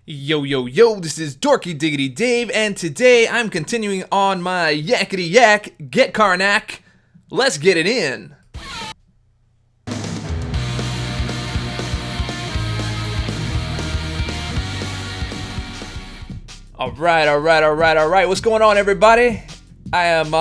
Yo, yo, yo, this is Dorky Diggity Dave, and today I'm continuing on my Yakety Yak, get Karnak. Let's get it in. Alright, what's going on, everybody? I am,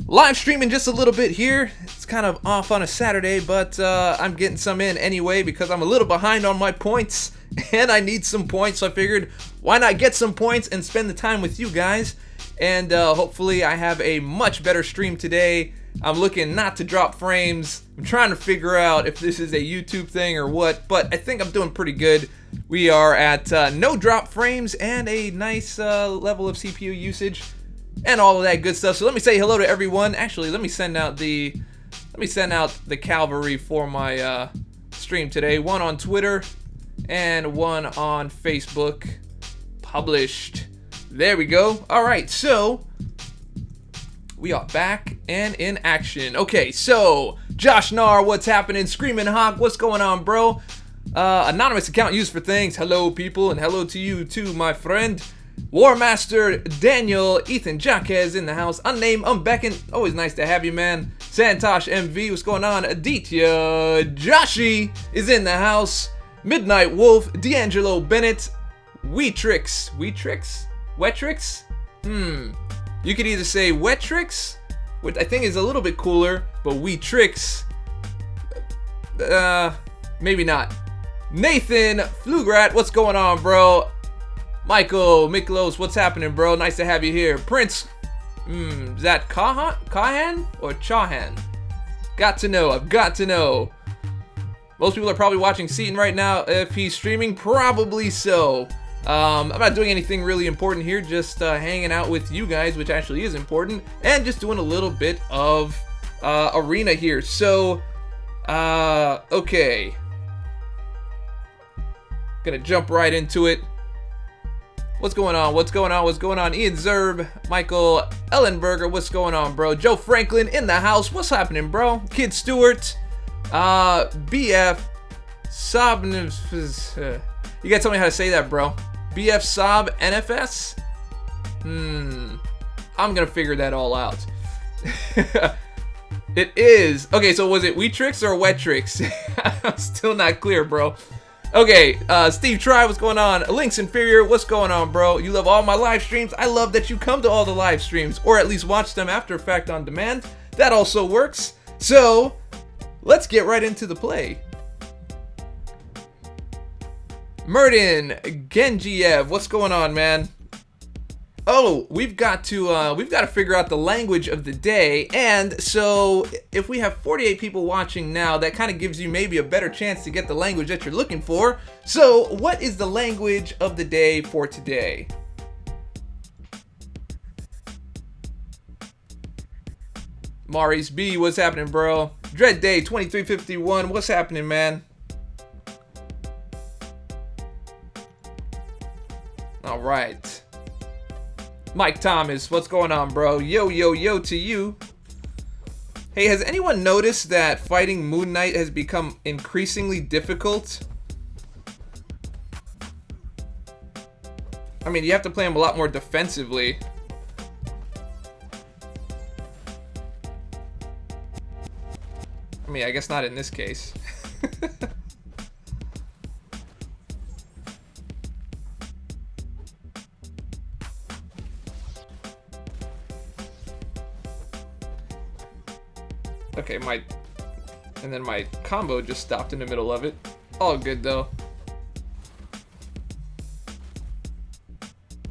live streaming just a little bit here. It's kind of off on a Saturday, but, I'm getting some in anyway because I'm a little behind on my points. And I need some points, so I figured, why not get some points and spend the time with you guys? And hopefully I have a much better stream today. I'm looking not to drop frames. I'm trying to figure out if this is a YouTube thing or what, but I think I'm doing pretty good. We are at no drop frames and a nice level of CPU usage and all of that good stuff. So let me say hello to everyone. Actually, let me send out the cavalry for my stream today. One on Twitter and one on Facebook. Published. There we go. Alright, so we are back and in action. Okay, so Josh Nar, what's happening? Screaming Hawk, what's going on, bro? Anonymous account used for things. Hello, people, and hello to you too, my friend. Warmaster Daniel, Ethan Jaquez in the house. Unnamed, Unbeckoned. Always nice to have you, man. Santosh MV, what's going on? Aditya Joshi is in the house. Midnight Wolf, D'Angelo Bennett, Weetrix. Wetrix? You could either say Wetrix, which I think is a little bit cooler, but Weetrix, maybe not. Nathan Flugrat, what's going on, bro? Michael Miklos, what's happening, bro? Nice to have you here. Prince, is that Kahan or Chahan? Got to know, I've got to know. Most people are probably watching Seaton right now. If he's streaming, probably so. I'm not doing anything really important here, just hanging out with you guys, which actually is important, and just doing a little bit of arena here. So, okay. Gonna jump right into it. What's going on? Ian Zerb, Michael Ellenberger, what's going on, bro? Joe Franklin in the house, what's happening, bro? Kid Stewart. BF Sob, you gotta tell me how to say that, bro. BF Sob NFS? I'm gonna figure that all out. It is. Okay, so was it Weetrix or Wetrix? I'm still not clear, bro. Okay, Steve Try, what's going on? Link's Inferior, what's going on, bro? You love all my live streams. I love that you come to all the live streams, or at least watch them after effect on demand. That also works. So, let's get right into the play. Murden Genjiev, what's going on, man? Oh, we've got to figure out the language of the day, and so if we have 48 people watching now, that kind of gives you maybe a better chance to get the language that you're looking for. So, what is the language of the day for today? Maurice B, what's happening, bro? Dread Day 2351, what's happening, man? All right. Mike Thomas, what's going on, bro? Yo, yo, yo to you. Hey, has anyone noticed that fighting Moon Knight has become increasingly difficult? I mean, you have to play him a lot more defensively. I mean, I guess not in this case. Okay, my combo just stopped in the middle of it. All good though.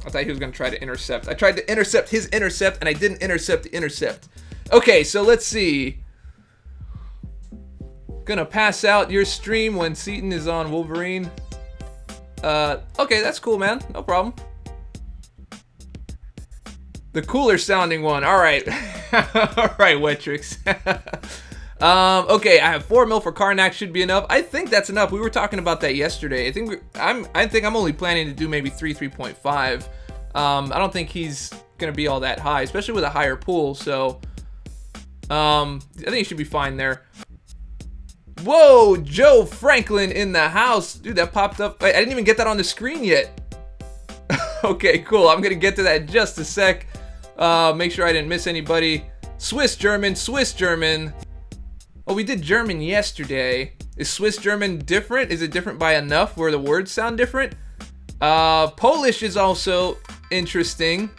I thought he was gonna try to intercept. I tried to intercept his intercept and I didn't intercept the intercept. Okay, so let's see. Gonna pass out your stream when Seaton is on Wolverine. Okay, that's cool, man. No problem. The cooler sounding one. Alright. Alright, Wetrix. Okay, I have 4 mil for Karnak, should be enough. I think that's enough. We were talking about that yesterday. I think I'm only planning to do maybe 3.5. I don't think he's gonna be all that high, especially with a higher pool, so I think he should be fine there. Whoa, Joe Franklin in the house. Dude, that popped up. Wait, I didn't even get that on the screen yet. Okay, cool. I'm gonna get to that in just a sec. Make sure I didn't miss anybody. Swiss German, Swiss German. Oh, we did German yesterday. Is Swiss German different? Is it different by enough where the words sound different? Polish is also interesting.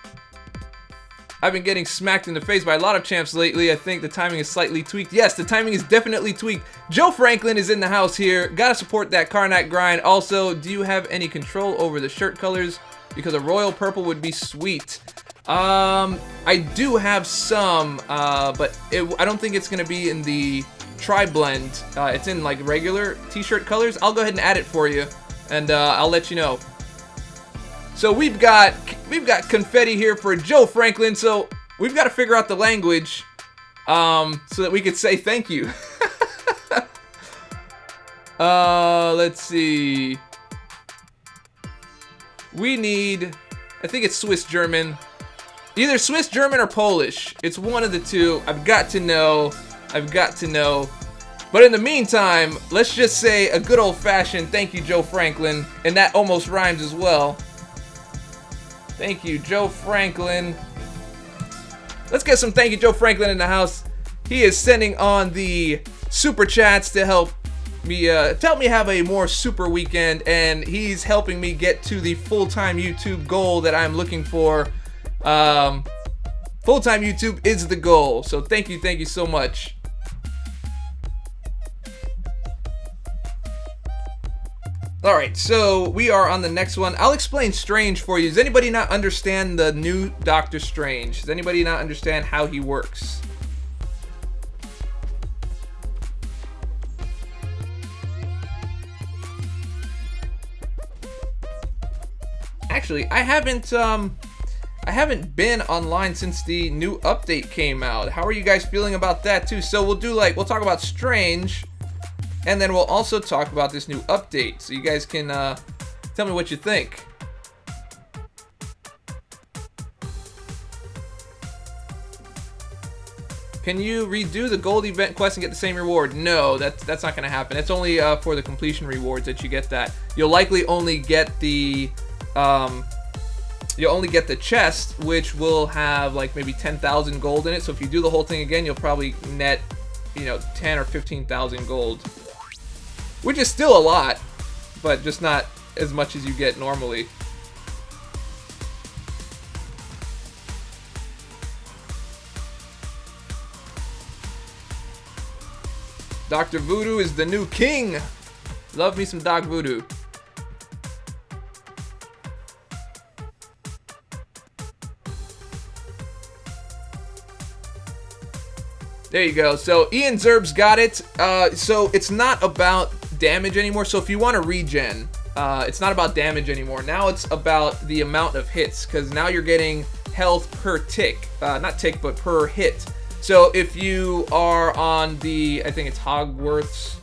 I've been getting smacked in the face by a lot of champs lately. I think the timing is slightly tweaked. Yes, the timing is definitely tweaked. Joe Franklin is in the house here. Gotta support that Karnak grind. Also, do you have any control over the shirt colors? Because a royal purple would be sweet. I do have some, but I don't think it's gonna be in the tri-blend. It's in like regular t-shirt colors. I'll go ahead and add it for you, and I'll let you know. So we've got confetti here for Joe Franklin. So we've got to figure out the language, so that we could say thank you. Let's see. We need, I think it's Swiss German. Either Swiss German or Polish. It's one of the two. I've got to know. But in the meantime, let's just say a good old-fashioned thank you, Joe Franklin. And that almost rhymes as well. Thank you, Joe Franklin. Let's get some thank you, Joe Franklin in the house. He is sending on the super chats to help me have a more super weekend, and he's helping me get to the full-time YouTube goal that I'm looking for. Full-time YouTube is the goal. So thank you so much. Alright, so we are on the next one. I'll explain Strange for you. Does anybody not understand the new Doctor Strange? Does anybody not understand how he works? Actually, I haven't been online since the new update came out. How are you guys feeling about that too? So we'll talk about Strange, and then we'll also talk about this new update, so you guys can tell me what you think. Can you redo the gold event quest and get the same reward? No, that's not gonna happen. It's only for the completion rewards that you get that. You'll likely only get the chest, which will have like maybe 10,000 gold in it. So if you do the whole thing again, you'll probably net, 10 or 15,000 gold. Which is still a lot, but just not as much as you get normally. Dr. Voodoo is the new king. Love me some Doc Voodoo. There you go. So Ian Zerb's got it. So it's not about damage anymore. So if you want to regen, it's not about damage anymore. Now it's about the amount of hits, because now you're getting health per tick. Not tick, but per hit. So if you are on the, I think it's Hogwarts,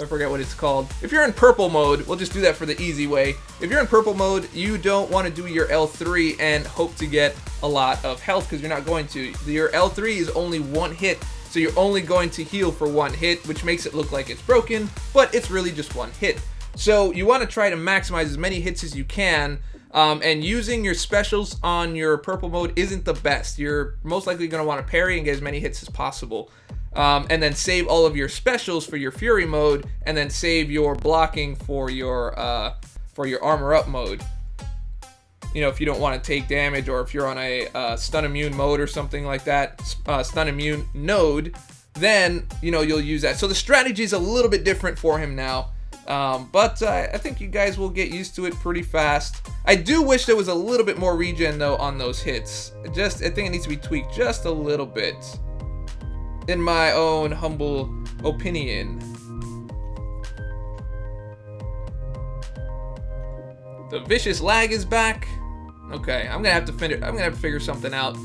I forget what it's called. If you're in purple mode, we'll just do that for the easy way. If you're in purple mode, you don't want to do your L3 and hope to get a lot of health, because you're not going to. Your L3 is only one hit, so you're only going to heal for one hit, which makes it look like it's broken, but it's really just one hit. So you want to try to maximize as many hits as you can, and using your specials on your purple mode isn't the best. You're most likely going to want to parry and get as many hits as possible. And then save all of your specials for your Fury mode, and then save your blocking for your armor up mode. If you don't want to take damage, or if you're on a stun immune mode or something like that, stun immune node, then you'll use that. So the strategy is a little bit different for him now, but I think you guys will get used to it pretty fast. I do wish there was a little bit more regen though on those hits. I think it needs to be tweaked just a little bit, in my own humble opinion. The vicious lag is back. Okay, I'm gonna have to figure something out.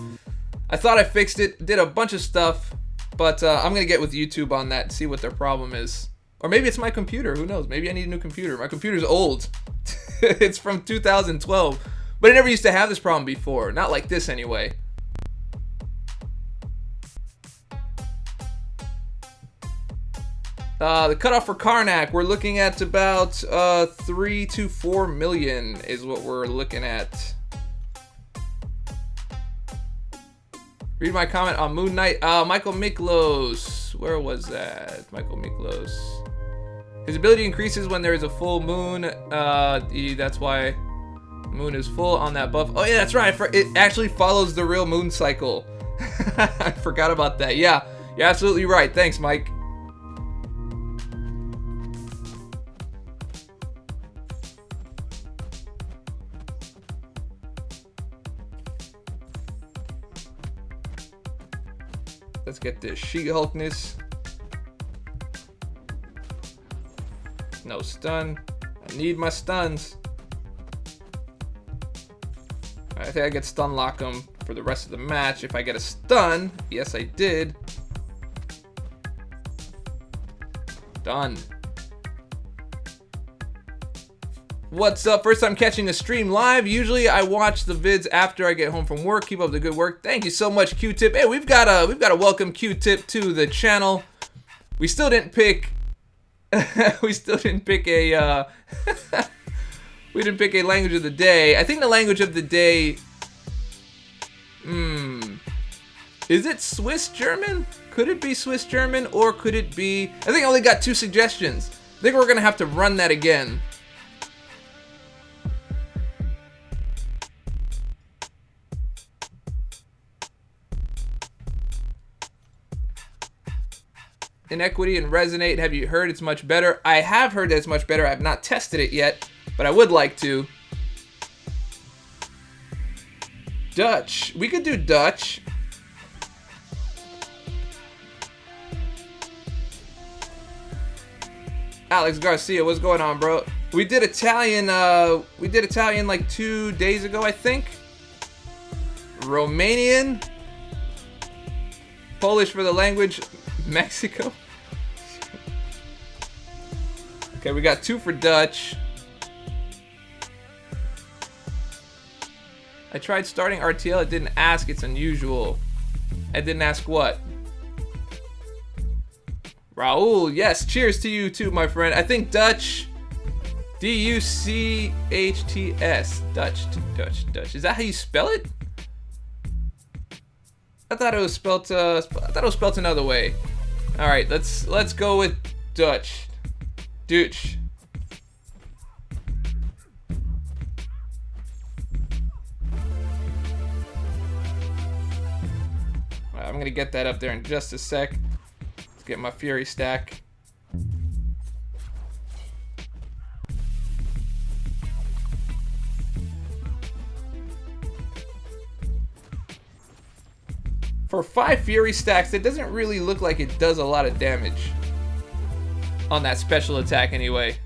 I thought I fixed it, did a bunch of stuff, but I'm gonna get with YouTube on that and see what their problem is. Or maybe it's my computer. Who knows? Maybe I need a new computer. My computer's old. It's from 2012, but I never used to have this problem before. Not like this anyway. The cutoff for Karnak, we're looking at about 3 to 4 million is what we're looking at. Read my comment on Moon Knight. Michael Miklos. Where was that? Michael Miklos. His ability increases when there is a full moon. That's why the moon is full on that buff. Oh yeah, that's right. It actually follows the real moon cycle. I forgot about that. Yeah, you're absolutely right. Thanks, Mike. Let's get this She-Hulkness. No stun. I need my stuns. I think I get stun lock him for the rest of the match. If I get a stun, yes I did. Done. What's up? First time catching the stream live. Usually I watch the vids after I get home from work. Keep up the good work. Thank you so much, Q-Tip. Hey, we've got a welcome Q-Tip to the channel. We still didn't pick we didn't pick a language of the day. I think the language of the day, is it Swiss German? Could it be Swiss German, or could it be, I think I only got 2 suggestions. I think we're gonna have to run that again. Inequity and Resonate, have you heard it's much better? I have heard that it's much better. I have not tested it yet, but I would like to. Dutch. We could do Dutch. Alex Garcia, what's going on, bro? We did Italian like 2 days ago, I think. Romanian. Polish for the language. Mexico. Okay, we got 2 for Dutch. I tried starting RTL. It didn't ask. It's unusual. I didn't ask what? Raul, yes. Cheers to you too, my friend. I think Dutch. D-U-C-H-T-S. Dutch. Is that how you spell it? I thought it was spelled. Another way. All right, let's go with Dutch. Dutch. I'm gonna get that up there in just a sec. Let's get my Fury stack. For 5 Fury stacks, it doesn't really look like it does a lot of damage on that special attack anyway.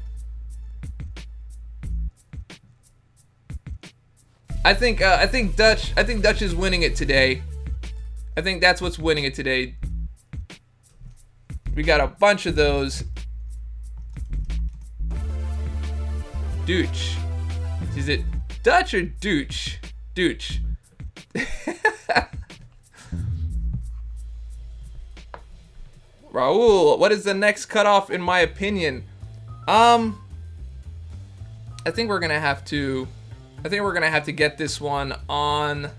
I think Dutch is winning it today. I think that's what's winning it today. We got a bunch of those. Dooch. Is it Dutch or Dooch? Dooch. Raul, what is the next cutoff in my opinion? I think we're gonna have to get this one on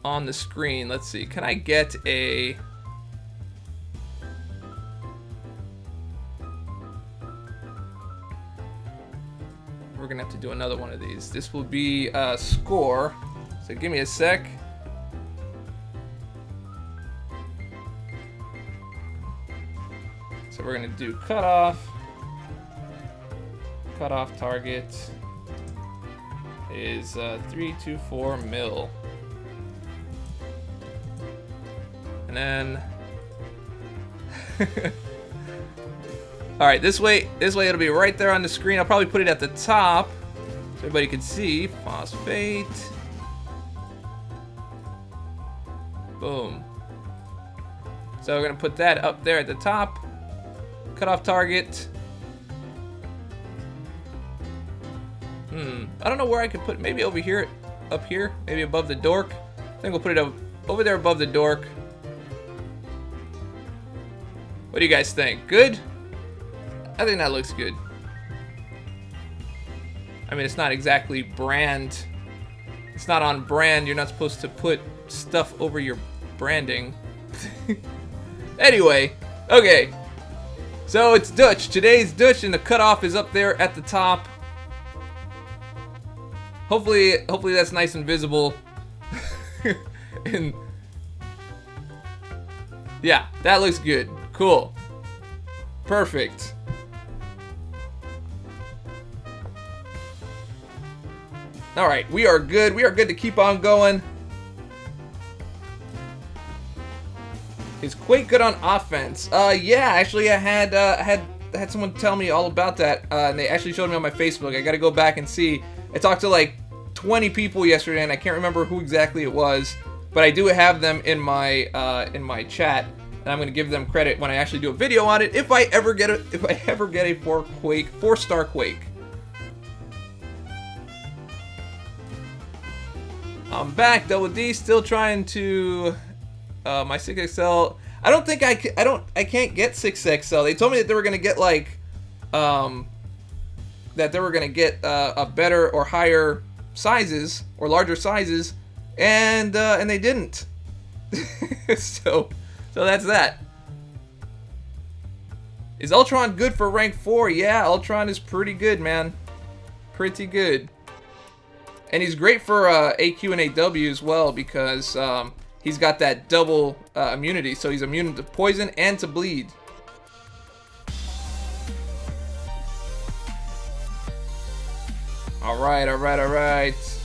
the screen. Let's see. Can I get a We're gonna have to do another one of these. This will be score. So give me a sec. So we're gonna do cutoff. Cutoff target is 324 mil. And then all right, this way it'll be right there on the screen. I'll probably put it at the top so everybody can see. Phosphate. Boom. So we're gonna put that up there at the top. Cutoff target. I don't know where I could put. Maybe over here, up here, maybe above the dork. I think we'll put it over there above the dork. What do you guys think? Good? I think that looks good. I mean, it's not exactly brand. It's not on brand. You're not supposed to put stuff over your branding. Anyway, okay. So it's Dutch. Today's Dutch, and the cutoff is up there at the top. Hopefully that's nice and visible. And yeah, that looks good. Cool. Perfect. All right, we are good. We are good to keep on going. Is Quake good on offense? Yeah, actually, I had someone tell me all about that, and they actually showed me on my Facebook. I got to go back and see. I talked to like 20 people yesterday, and I can't remember who exactly it was, but I do have them in my chat, and I'm gonna give them credit when I actually do a video on it. If I ever get a 4-star Quake. I'm back, Double D, still trying to my 6XL. I don't think I can't get 6XL. They told me that they were gonna get like a better or higher sizes or larger sizes, and they didn't. so that's that. Is Ultron good for rank 4? Yeah, Ultron is pretty good, man. Pretty good. And he's great for AQ and AW as well, because he's got that double immunity, so he's immune to poison and to bleed. Alright, alright, alright.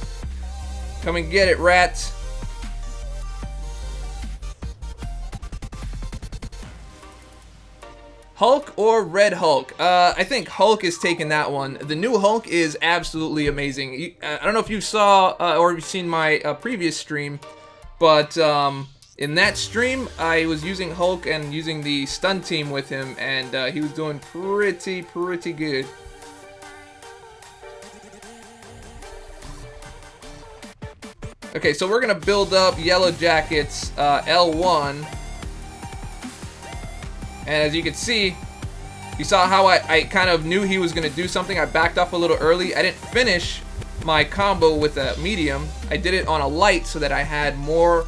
Come and get it, rat. Hulk or Red Hulk? I think Hulk is taking that one. The new Hulk is absolutely amazing. I don't know if you saw or you've seen my previous stream, but in that stream, I was using Hulk and using the stun team with him, and he was doing pretty good. Okay, so we're gonna build up Yellow Jacket's L1. And as you can see, you saw how I kind of knew he was going to do something. I backed off a little early. I didn't finish my combo with a medium. I did it on a light so that I had more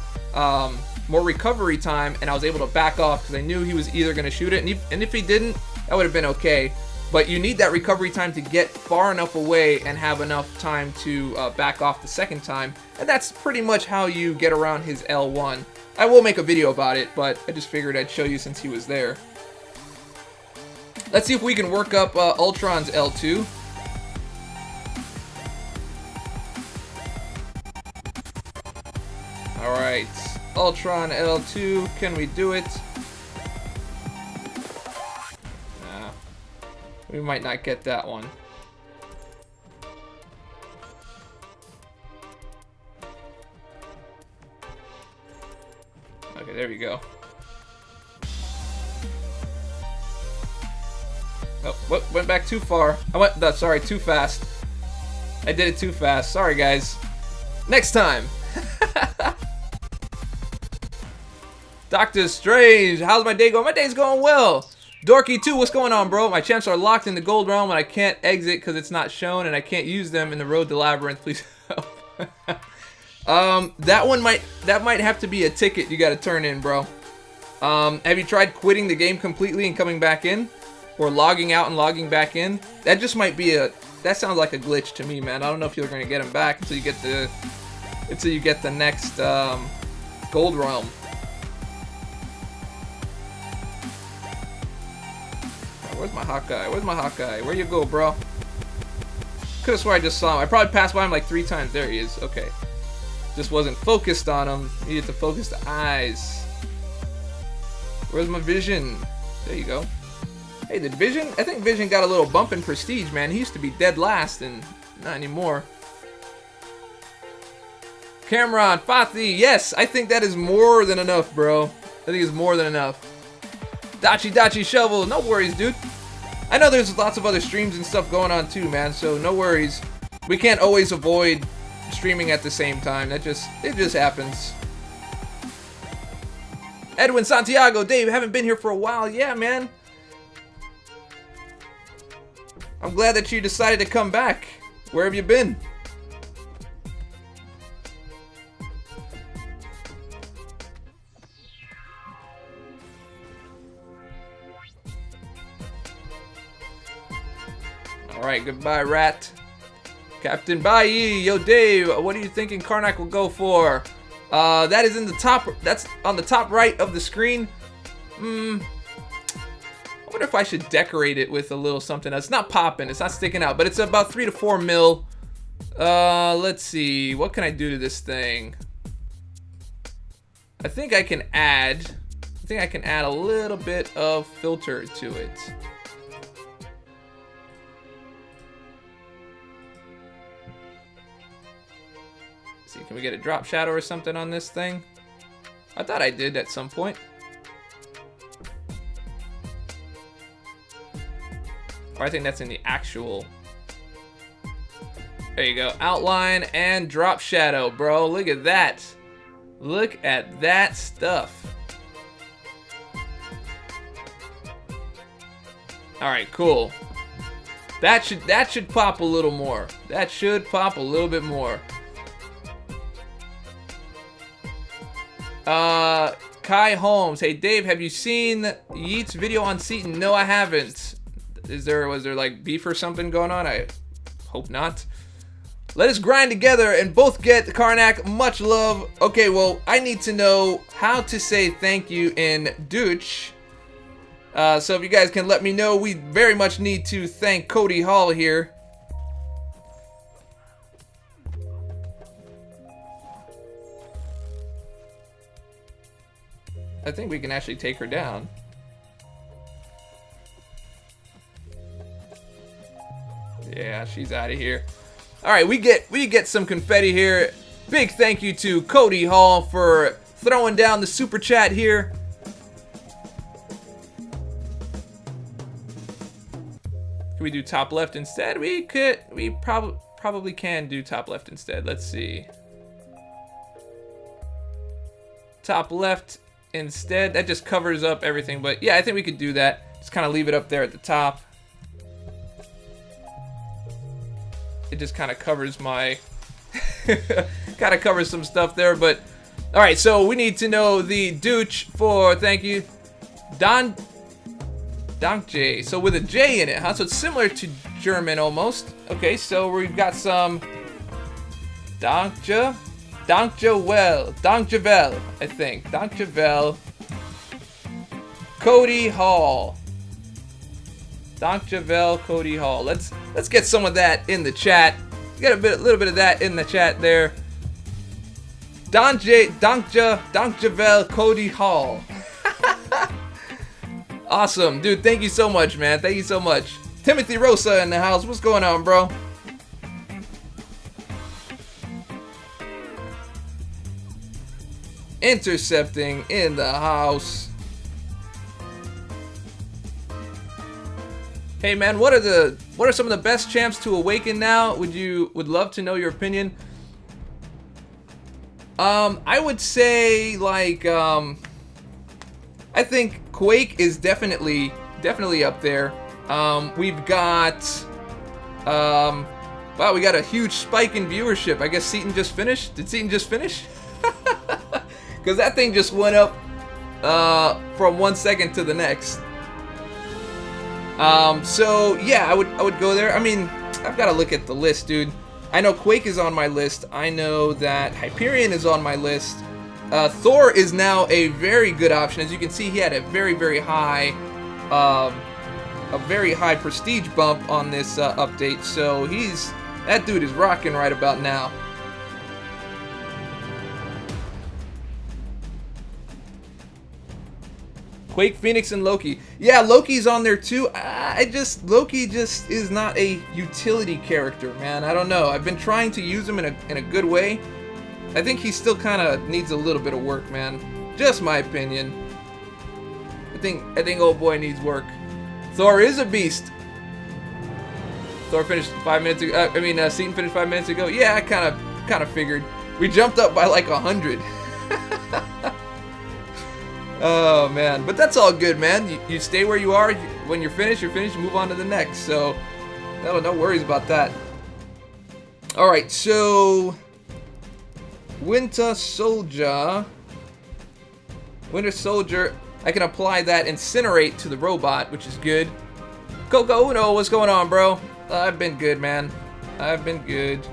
recovery time, and I was able to back off because I knew he was either going to shoot it. And if he didn't, that would have been okay. But you need that recovery time to get far enough away and have enough time to back off the second time. And that's pretty much how you get around his L1. I will make a video about it, but I just figured I'd show you since he was there. Let's see if we can work up Ultron's L2. Alright, Ultron L2, can we do it? Nah, we might not get that one. Okay, there we go. Oh, went back too far. Sorry, too fast. I did it too fast. Sorry, guys. Next time. Doctor Strange, how's my day going? My day's going well. Dorky 2, what's going on, bro? My champs are locked in the gold realm, and I can't exit because it's not shown, and I can't use them in the road to Labyrinth. Please help. That might have to be a ticket you got to turn in, bro. Have you tried quitting the game completely and coming back in? Or logging out and logging back in? That just might be that sounds like a glitch to me, man. I don't know if you're gonna get him back until you get the next gold realm. Where's my Hawkeye? Where's my Hawkeye? Where you go, bro? Could've sworn I just saw him. I probably passed by him like 3 times. There he is. Okay. Just wasn't focused on him. Needed to focus the eyes. Where's my Vision? There you go. Hey, did Vision? I think Vision got a little bump in prestige, man. He used to be dead last, and not anymore. Cameron, Fathi, yes, I think that is more than enough, bro. I think it's more than enough. Dachi Shovel, no worries, dude. I know there's lots of other streams and stuff going on too, man, so no worries. We can't always avoid streaming at the same time. It just happens. Edwin Santiago, Dave, haven't been here for a while. Yeah, man. I'm glad that you decided to come back. Where have you been? Alright, goodbye, rat. Captain Bai, yo Dave, what are you thinking Karnak will go for? That is in the top, that's on the top right of the screen. I wonder if I should decorate it with a little something else. It's not popping, it's not sticking out, but it's about 3 to 4 mil. Let's see, what can I do to this thing? I think I can add a little bit of filter to it. See, can we get a drop shadow or something on this thing? I thought I did at some point. Or I think that's in the actual. There you go. Outline and drop shadow, bro. Look at that. Look at that stuff. Alright, cool. That should pop a little more. That should pop a little bit more. Kai Holmes, hey Dave, have you seen Yeet's video on Seaton? No, I haven't. Was there like beef or something going on? I hope not. Let us grind together and both get Karnak. Much love. Okay, well, I need to know how to say thank you in Dutch. So if you guys can let me know, we very much need to thank Cody Hall here. I think we can actually take her down. Yeah, she's out of here. All right, we get some confetti here. Big thank you to Cody Hall for throwing down the super chat here. Can we do top left instead? We probably can do top left instead. Let's see. Top left instead. That just covers up everything, but yeah, I think we could do that. Just kind of leave it up there at the top. It just kind of covers my kind of covers some stuff there, but all right, so we need to know the Dutch for thank you. Dankje, so with a J in it, huh? So it's similar to German almost. Okay, so we've got some Dankje. Dankjewel, I think. Dankjewel. Cody Hall. Dankjewel, Cody Hall. Let's get some of that in the chat. Get a little bit of that in the chat there. Dankjewel, Cody Hall. Awesome, dude. Thank you so much, man. Thank you so much. Timothy Rosa in the house. What's going on, bro? Intercepting in the house. Hey man, what are some of the best champs to awaken now? Would love to know your opinion. I would say like I think Quake is definitely up there. We've got wow, we got a huge spike in viewership. I guess Seaton just finished. Did Seaton just finish? Because that thing just went up from 1 second to the next. So yeah, I would go there. I mean, I've got to look at the list, dude. I know Quake is on my list. I know that Hyperion is on my list. Thor is now a very good option. As you can see, he had a very high prestige bump on this update. So that dude is rocking right about now. Quake, Phoenix, and Loki. Yeah, Loki's on there too. Loki just is not a utility character, man. I don't know. I've been trying to use him in a good way. I think he still kind of needs a little bit of work, man. Just my opinion. I think old boy needs work. Thor is a beast. Thor finished 5 minutes ago. Seaton finished 5 minutes ago. Yeah, I kind of figured. We jumped up by like 100. Oh man, but that's all good, man. You stay where you are. When you're finished, you move on to the next. So no worries about that. All right, so Winter Soldier, I can apply that Incinerate to the robot, which is good. Coco Uno, what's going on, bro? I've been good, man. I've been good.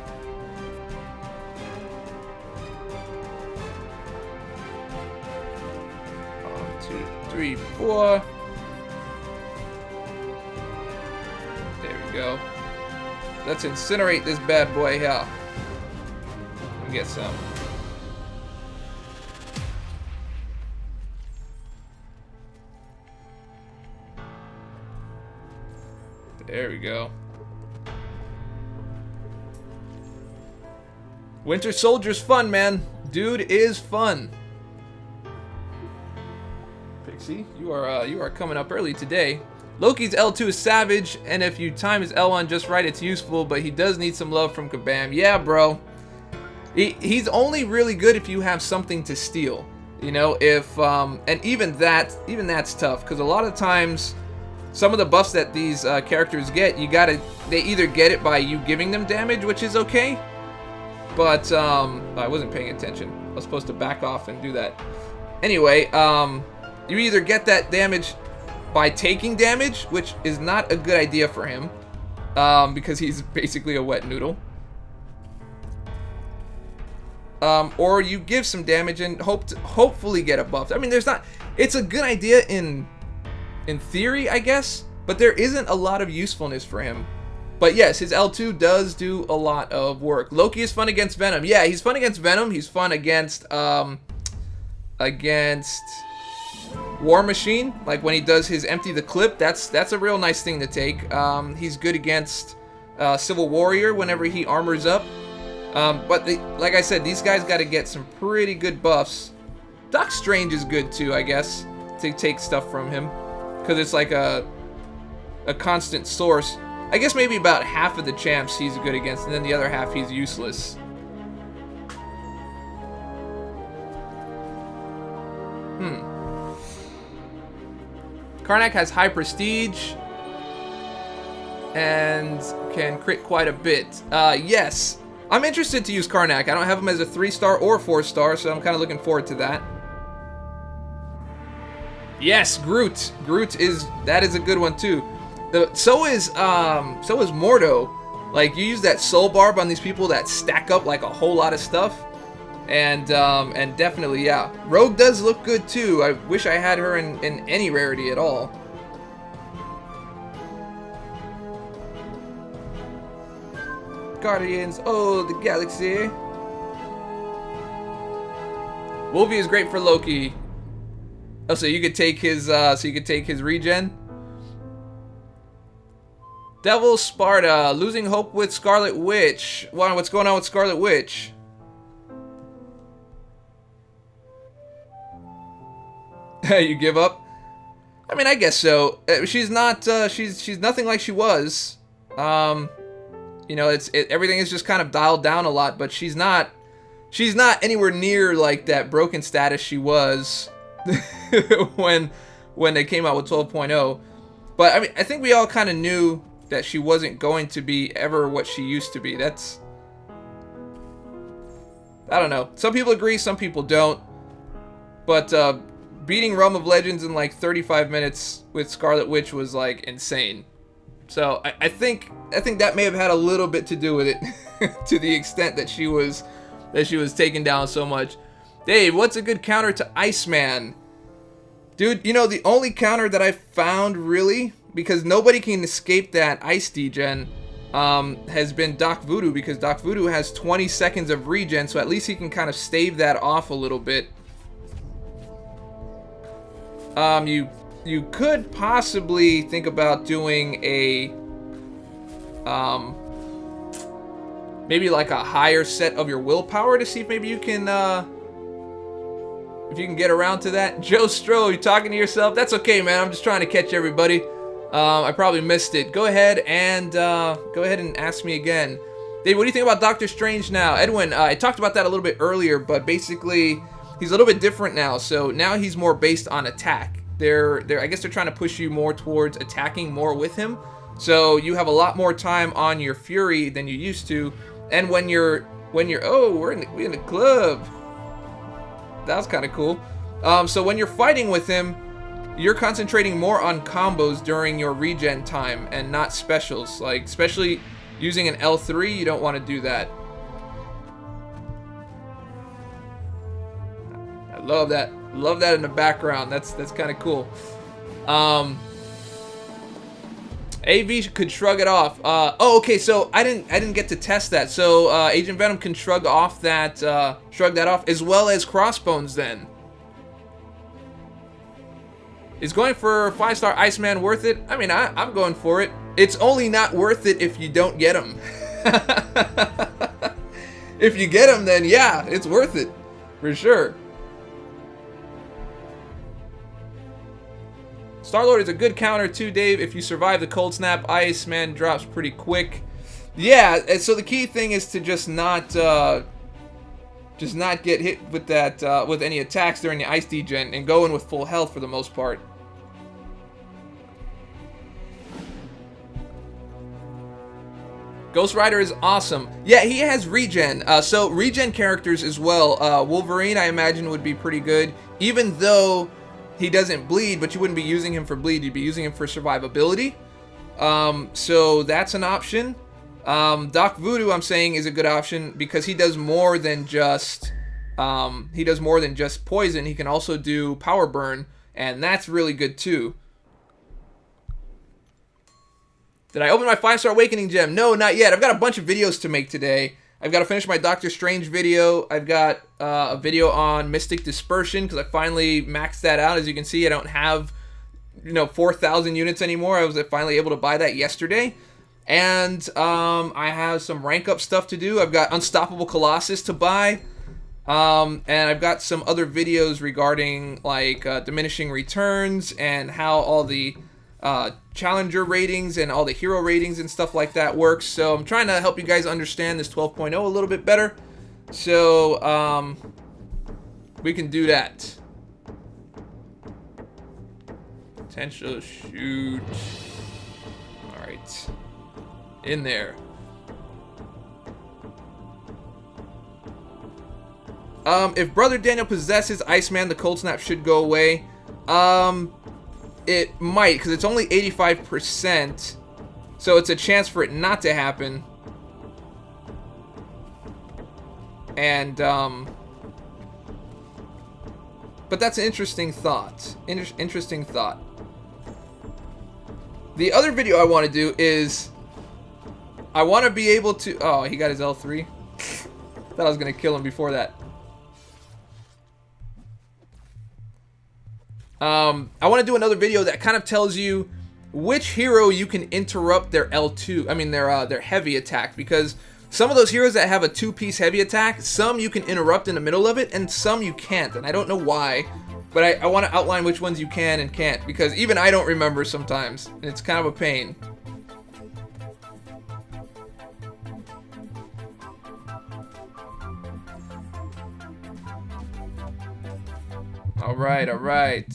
3, 4. There we go. Let's incinerate this bad boy here. Let me get some. There we go. Winter Soldier's fun, man. Dude is fun. Pixie, you are coming up early today. Loki's L2 is savage, and if you time his L1 just right, it's useful, but he does need some love from Kabam. Yeah, bro. He's only really good if you have something to steal. You know, if and even that's tough, because a lot of times some of the buffs that these characters get, they either get it by you giving them damage, which is okay, but I wasn't paying attention. I was supposed to back off and do that. Anyway, you either get that damage by taking damage, which is not a good idea for him, because he's basically a wet noodle. Or you give some damage and hopefully get a buff. I mean, it's a good idea in theory, I guess, but there isn't a lot of usefulness for him. But yes, his L2 does do a lot of work. Loki is fun against Venom. Yeah, he's fun against Venom. He's fun against War Machine. Like when he does his empty the clip, that's a real nice thing to take. He's good against Civil Warrior whenever he armors up. But like I said, these guys got to get some pretty good buffs. Doc Strange is good too, I guess, to take stuff from him, because it's like a constant source. I guess maybe about half of the champs he's good against, and then the other half he's useless. Karnak has high prestige and can crit quite a bit. Yes. I'm interested to use Karnak. I don't have him as a 3-star or 4-star, so I'm kind of looking forward to that. Yes, Groot. That is a good one too. So is Mordo. Like, you use that soul barb on these people that stack up like a whole lot of stuff, and definitely, yeah. Rogue does look good too. I wish I had her in any rarity at all. Guardians, oh, the galaxy. Wolvie is great for Loki. Oh, so you could take his regen. Devil Sparta, losing hope with Scarlet Witch. Wow, what's going on with Scarlet Witch? You give up? I mean, I guess so. She's not. She's nothing like she was. You know, everything is just kind of dialed down a lot, but she's not anywhere near like that broken status she was when they came out with 12.0. But I mean, I think we all kind of knew that she wasn't going to be ever what she used to be. I don't know. Some people agree, some people don't. But beating Realm of Legends in like 35 minutes with Scarlet Witch was like insane. So I think that may have had a little bit to do with it, to the extent that she was taken down so much. Dave, what's a good counter to Iceman? Dude, you know, the only counter that I found really, because nobody can escape that Ice degen, has been Doc Voodoo, because Doc Voodoo has 20 seconds of regen, so at least he can kind of stave that off a little bit. You could possibly think about doing a maybe like a higher set of your willpower to see if maybe you can get around to that. Joe Stroh, you talking to yourself? That's okay, man. I'm just trying to catch everybody. I probably missed it. Go ahead and ask me again. Dave, what do you think about Doctor Strange now? Edwin, I talked about that a little bit earlier, but basically he's a little bit different now. So now he's more based on attack. I guess they're trying to push you more towards attacking more with him. So you have a lot more time on your Fury than you used to. And when you're oh, we're in the club. That was kind of cool. So when you're fighting with him, you're concentrating more on combos during your regen time and not specials. Like, especially using an L3, you don't want to do that. I love that. Love that in the background. That's kind of cool. AV could shrug it off. Oh, okay. So I didn't get to test that. So Agent Venom can shrug that off, as well as Crossbones. Then is going for 5-star Iceman worth it? I mean, I'm going for it. It's only not worth it if you don't get him. If you get him, then yeah, it's worth it for sure. Star-Lord is a good counter too, Dave. If you survive the cold snap, Iceman drops pretty quick. Yeah, and so the key thing is to just not get hit with that with any attacks during the ice degen and go in with full health for the most part. Ghost Rider is awesome. Yeah, he has regen. So regen characters as well. Wolverine, I imagine, would be pretty good, even though he doesn't bleed, but you wouldn't be using him for bleed. You'd be using him for survivability. So that's an option. Doc Voodoo, I'm saying, is a good option because he does more than just poison. He can also do power burn, and that's really good too. Did I open my 5-star awakening gem? No, not yet. I've got a bunch of videos to make today. I've got to finish my Doctor Strange video. I've got a video on Mystic Dispersion because I finally maxed that out. As you can see, I don't have 4,000 units anymore. I was finally able to buy that yesterday. And I have some rank up stuff to do. I've got Unstoppable Colossus to buy. And I've got some other videos regarding like diminishing returns and how all the challenger ratings and all the hero ratings and stuff like that works. So I'm trying to help you guys understand this 12.0 a little bit better. So we can do that. Potential shoot. All right. In there. If Brother Daniel possesses Iceman, the cold snap should go away. It might, because it's only 85%, so it's a chance for it not to happen. And but that's an interesting thought. Interesting thought. The other video I want to do is I want to be able to. Oh, he got his L3. Thought I was gonna kill him before that. I want to do another video that kind of tells you which hero you can interrupt their L2. I mean their heavy attack, because some of those heroes that have a 2-piece heavy attack, some you can interrupt in the middle of it, and some you can't. And I don't know why, but I want to outline which ones you can and can't, because even I don't remember sometimes, and it's kind of a pain. All right, all right.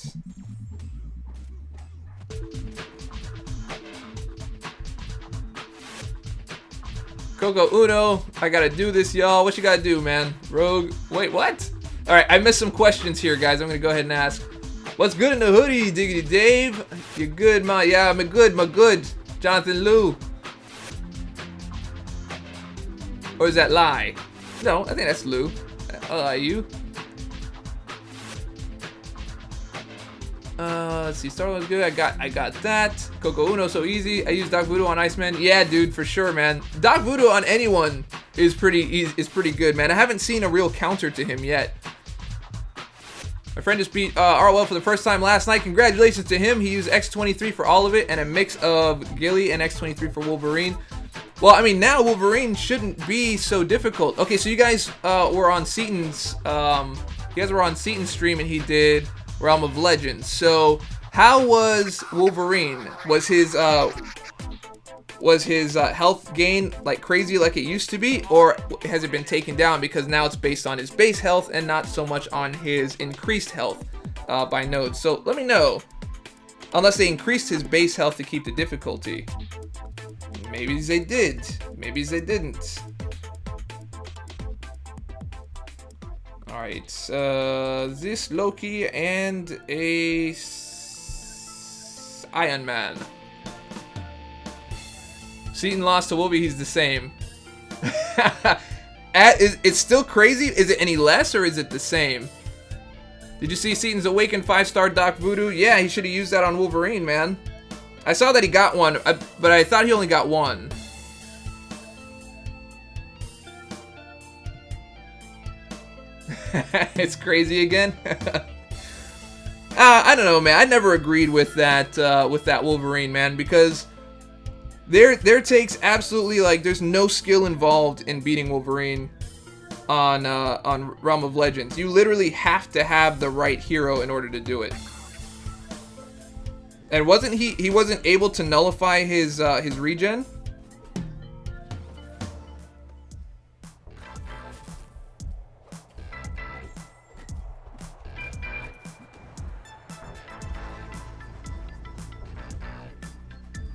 Coco Uno, I gotta do this, y'all. What you gotta do, man? Rogue, wait, what? All right, I missed some questions here, guys. I'm gonna go ahead and ask. What's good in the hoodie, Diggity Dave? You good, ma? Yeah, I'm good. Jonathan Lou. Or is that Lie? No, I think that's Lou. You. Let's see. Star-Lord's good. I got that. Coco Uno, so easy. I use Doc Voodoo on Iceman. Yeah, dude, for sure, man. Doc Voodoo on anyone is pretty good, man. I haven't seen a real counter to him yet. My friend just beat ROL for the first time last night. Congratulations to him. He used X23 for all of it and a mix of Gilly and X23 for Wolverine. Well, I mean, now Wolverine shouldn't be so difficult. Okay, so you guys were on Seaton's. You guys were on Seaton's stream and he did Realm of Legends. So how was Wolverine? Was his was his health gain like crazy like it used to be, or has it been taken down because now it's based on his base health and not so much on his increased health by nodes? So let me know. Unless they increased his base health to keep the difficulty. Maybe they did. Maybe they didn't. Alright, this Loki and a Iron Man. Seaton lost to Wolby, he's the same. It's still crazy? Is it any less or is it the same? Did you see Seaton's Awakened 5-star Doc Voodoo? Yeah, he should have used that on Wolverine, man. I saw that he got one, but I thought he only got one. It's crazy again. I don't know, man. I never agreed with that Wolverine, man, because there takes absolutely like there's no skill involved in beating Wolverine on Realm of Legends. You literally have to have the right hero in order to do it. And he wasn't able to nullify his regen?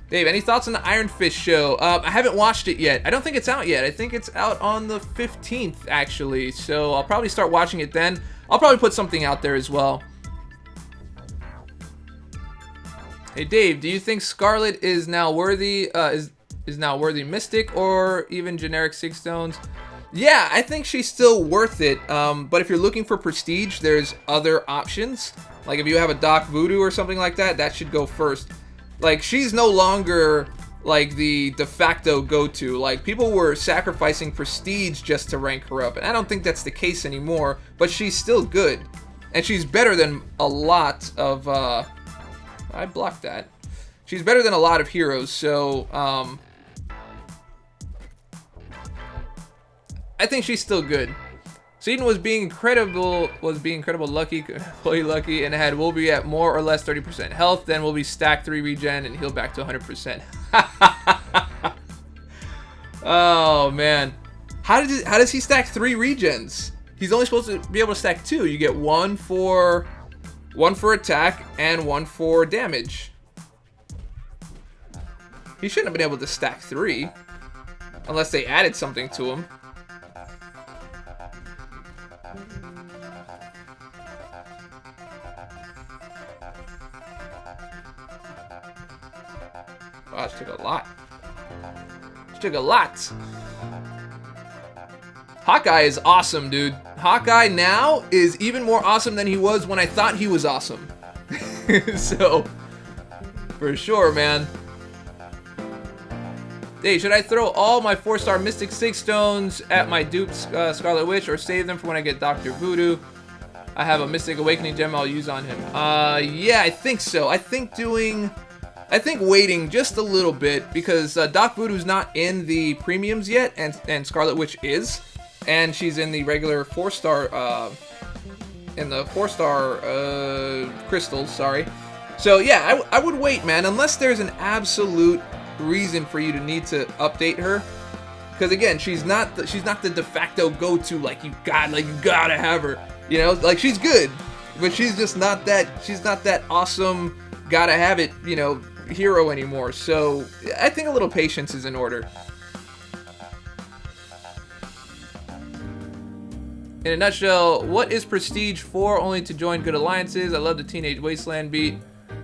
Dave, any thoughts on the Iron Fist show? I haven't watched it yet. I don't think it's out yet. I think it's out on the 15th, actually. So I'll probably start watching it then. I'll probably put something out there as well. Hey, Dave, do you think Scarlet is now worthy, is now worthy Mystic or even generic 6 stones? Yeah, I think she's still worth it. But if you're looking for prestige, there's other options. Like if you have a Doc Voodoo or something like that, that should go first. Like, she's no longer, like, the de facto go-to. Like, people were sacrificing prestige just to rank her up. And I don't think that's the case anymore. But she's still good. And she's better than a lot of, I blocked that. She's better than a lot of heroes, so, I think she's still good. Seaton was being incredible lucky, fully lucky, and had Wolby at more or less 30% health. Then Wolby stacked 3 regen and healed back to 100%. Oh man, how does he stack 3 regens? He's only supposed to be able to stack 2. You get one for attack and 1 for damage. He shouldn't have been able to stack 3, unless they added something to him. Wow, this took a lot. This took a lot. Hawkeye is awesome, dude. Hawkeye now is even more awesome than he was when I thought he was awesome. So, for sure, man. Hey, should I throw all my 4-star Mystic 6 stones at my duped Scarlet Witch or save them for when I get Dr. Voodoo? I have a Mystic Awakening gem I'll use on him. Yeah, I think so. I think waiting just a little bit because Doc Voodoo's not in the premiums yet, and Scarlet Witch is, and she's in the regular 4-star, in the 4-star crystals. Sorry. So yeah, I would wait, man, unless there's an absolute reason for you to need to update her, because again, she's not the de facto go-to. Like you gotta have her. You know, like she's good, but she's just not that. She's not that awesome. Gotta have it. You know. Hero anymore, so I think a little patience is in order. In a nutshell, what is prestige for? Only to join good alliances. I love the Teenage Wasteland beat.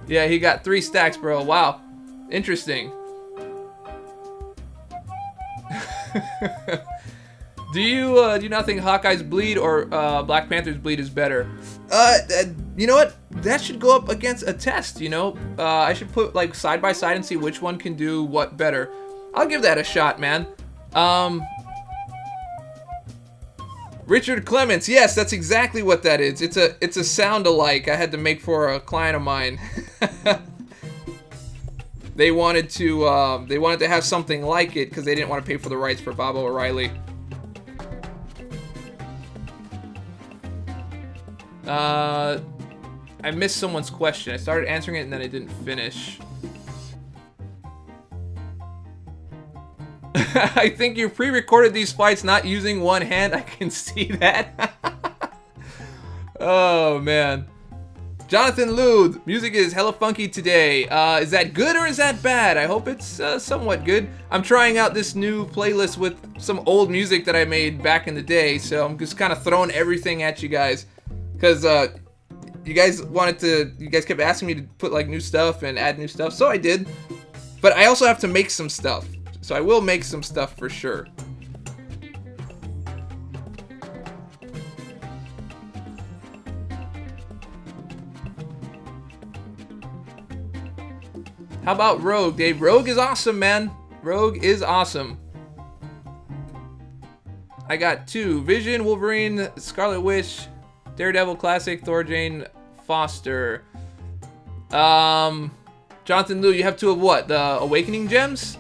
Yeah, he got 3 stacks, bro. Wow, interesting. Do you not think Hawkeye's bleed or Black Panther's bleed is better? You know what? That should go up against a test, you know? I should put, like, side by side and see which one can do what better. I'll give that a shot, man. Richard Clements. Yes, that's exactly what that is. It's a sound-alike I had to make for a client of mine. They wanted to have something like it because they didn't want to pay for the rights for Bob O'Reilly. I missed someone's question. I started answering it and then I didn't finish. I think you pre-recorded these fights not using one hand. I can see that. Oh, man. Jonathan Lude, music is hella funky today. Is that good or is that bad? I hope it's somewhat good. I'm trying out this new playlist with some old music that I made back in the day, so I'm just kind of throwing everything at you guys. Because you guys kept asking me to put like new stuff and add new stuff, so I did. But I also have to make some stuff, so I will make some stuff for sure. How about Rogue, Dave? Rogue is awesome, man. Rogue is awesome. I got 2. Vision, Wolverine, Scarlet Witch, Daredevil Classic, Thor Jane Foster. Jonathan Liu, you have 2 of what? The Awakening Gems?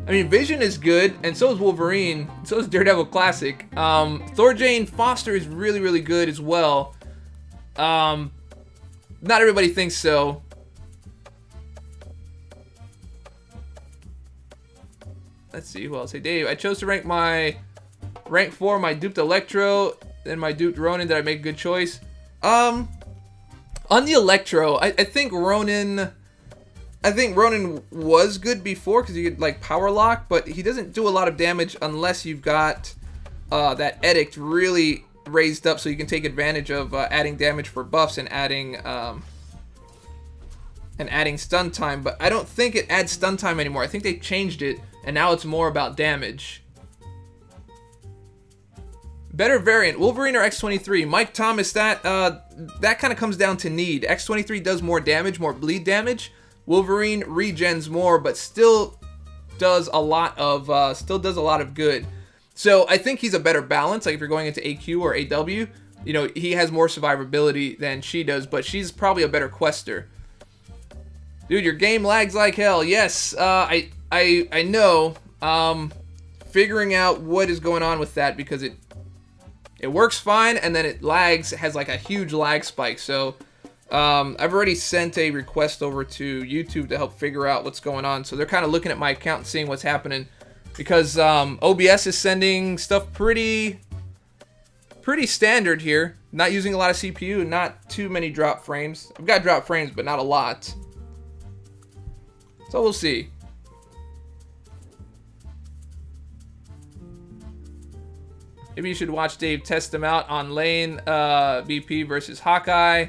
I mean, Vision is good, and so is Wolverine. So is Daredevil Classic. Thor Jane Foster is really, really good as well. Not everybody thinks so. Let's see who else. Hey Dave, I chose to rank 4 my duped Electro, then my duped Ronin. Did I make a good choice? On the Electro, I think Ronin was good before because you could like power lock, but he doesn't do a lot of damage unless you've got that edict really raised up so you can take advantage of adding damage for buffs and adding stun time. But I don't think it adds stun time anymore. I think they changed it. And now it's more about damage. Better variant, Wolverine or X-23? Mike Thomas, that kind of comes down to need. X-23 does more damage, more bleed damage. Wolverine regens more, but still does a lot of good. So I think he's a better balance. Like if you're going into AQ or AW, you know, he has more survivability than she does, but she's probably a better quester. Dude, your game lags like hell. Yes, I know. Figuring out what is going on with that because it works fine and then it lags, has like a huge lag spike. So I've already sent a request over to YouTube to help figure out what's going on. So they're kind of looking at my account and seeing what's happening because OBS is sending stuff pretty standard here. Not using a lot of CPU and not too many drop frames. I've got drop frames, but not a lot. So we'll see. Maybe you should watch Dave test them out on lane BP versus Hawkeye.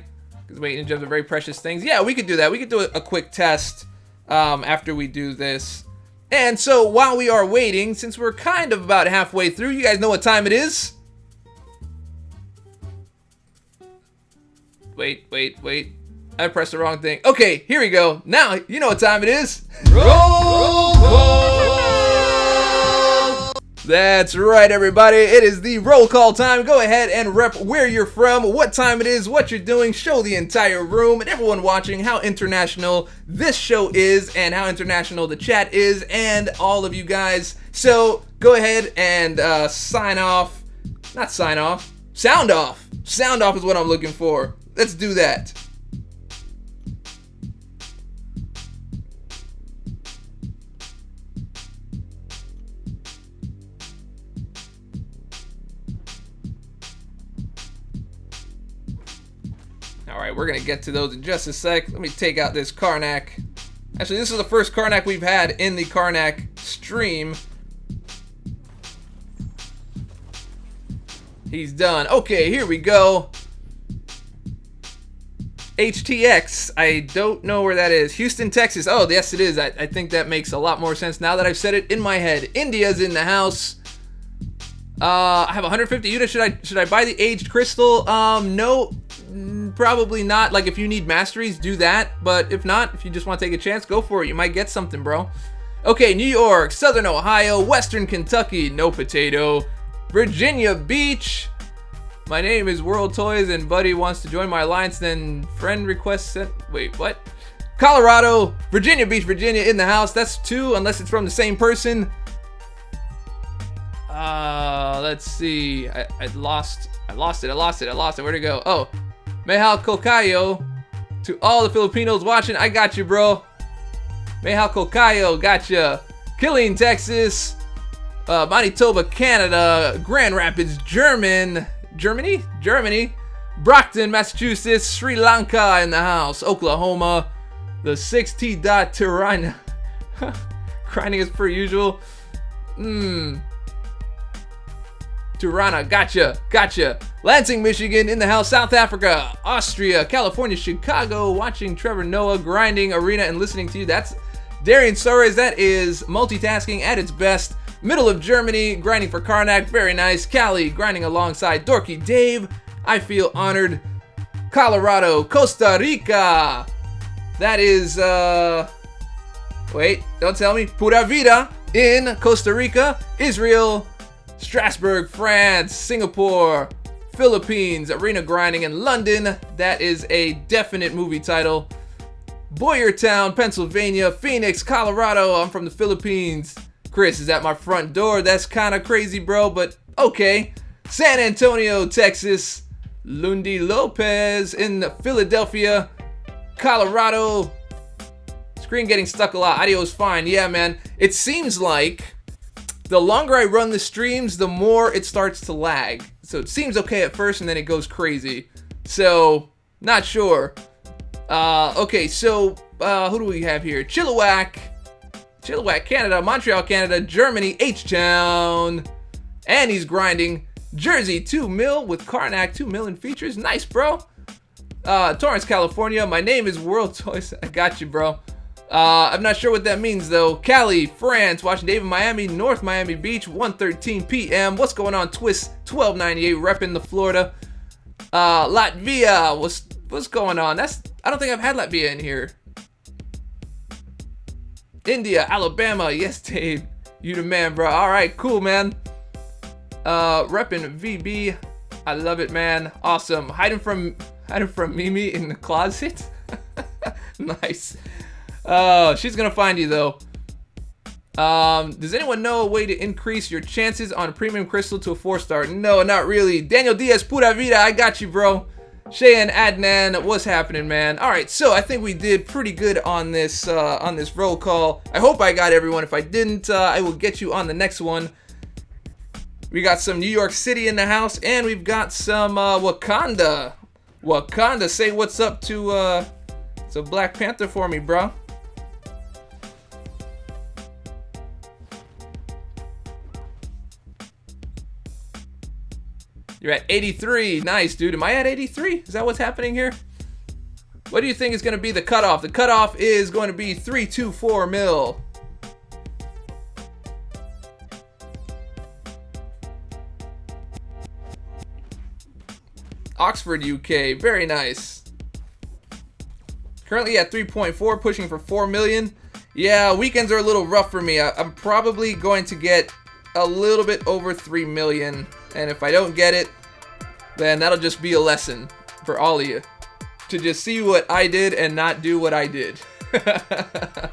Because weight and gems are very precious things. Yeah, we could do that. We could do a quick test after we do this. And so while we are waiting, since we're kind of about halfway through, you guys know what time it is? Wait. I pressed the wrong thing. Okay, here we go. Now, you know what time it is. Roll call! That's right, everybody. It is the roll call time. Go ahead and rep where you're from, what time it is, what you're doing. Show the entire room and everyone watching how international this show is and how international the chat is and all of you guys. So go ahead and sign off. Not sign off. Sound off. Sound off is what I'm looking for. Let's do that. Alright, we're going to get to those in just a sec. Let me take out this Karnak. Actually, this is the first Karnak we've had in the Karnak stream. He's done. Okay, here we go. HTX. I don't know where that is. Houston, Texas. Oh, yes, it is. I think that makes a lot more sense now that I've said it in my head. India's in the house. I have 150 units. Should I buy the aged crystal? No. Probably not. Like, if you need masteries, do that. But if not, if you just want to take a chance, go for it. You might get something, bro. Okay, New York, Southern Ohio, Western Kentucky, no potato. Virginia Beach. My name is World Toys and Buddy wants to join my alliance, then friend request sent. Wait, what? Colorado, Virginia Beach, Virginia in the house. That's 2, unless it's from the same person. Let's see. I lost it. Where'd it go? Oh. Mehal Cocayo, to all the Filipinos watching, I got you, bro. Mehal Cocayo, gotcha. Killeen, Texas. Manitoba, Canada. Grand Rapids, Germany. Brockton, Massachusetts. Sri Lanka in the house. Oklahoma. The 6T dot Tirana. Grinding as per usual. Tirana, gotcha. Lansing, Michigan in the house. South Africa, Austria, California, Chicago. Watching Trevor Noah grinding arena and listening to you. That's Darian Soares. That is multitasking at its best. Middle of Germany, grinding for Karnak. Very nice. Cali, grinding alongside Dorky Dave. I feel honored. Colorado, Costa Rica. That is, wait, don't tell me. Pura Vida in Costa Rica. Israel, Strasbourg, France, Singapore, Philippines, arena grinding in London. That is a definite movie title. Boyertown, Pennsylvania, Phoenix, Colorado. I'm from the Philippines. Chris is at my front door. That's kind of crazy, bro, but okay. San Antonio, Texas. Lundy Lopez in Philadelphia, Colorado. Screen getting stuck a lot. Audio is fine. Yeah, man. It seems like the longer I run the streams, the more it starts to lag. So it seems okay at first, and then it goes crazy. So, not sure. Okay, so who do we have here? Chilliwack, Canada, Montreal, Canada, Germany, H-Town, and he's grinding. Jersey, 2 mil with Karnak, 2 mil in features. Nice, bro. Torrance, California. My name is World Toys. I got you, bro. I'm not sure what that means, though. Cali, France. Watching Dave in Miami. North Miami Beach, 1:13 p.m. What's going on? Twist 1298, repping the Florida. Latvia. What's going on? I don't think I've had Latvia in here. India, Alabama. Yes, Dave. You the man, bro. All right, cool, man. Reppin' VB. I love it, man. Awesome. Hiding from Mimi in the closet. Nice. She's gonna find you though. Does anyone know a way to increase your chances on a premium crystal to a 4-star? No, not really. Daniel Diaz, Pura Vida. I got you, bro. Shay and Adnan, what's happening, man? All right, so I think we did pretty good on this roll call. I hope I got everyone. If I didn't, I will get you on the next one. We got some New York City in the house, and we've got some Wakanda. Wakanda, say what's up to Black Panther for me, bro. You're at 83. Nice, dude. Am I at 83? Is that what's happening here? What do you think is going to be the cutoff? The cutoff is going to be 324 mil. Oxford, UK. Very nice. Currently at 3.4, pushing for 4 million. Yeah, weekends are a little rough for me. I'm probably going to get a little bit over 3 million. And if I don't get it, then that'll just be a lesson for all of you. To just see what I did and not do what I did. The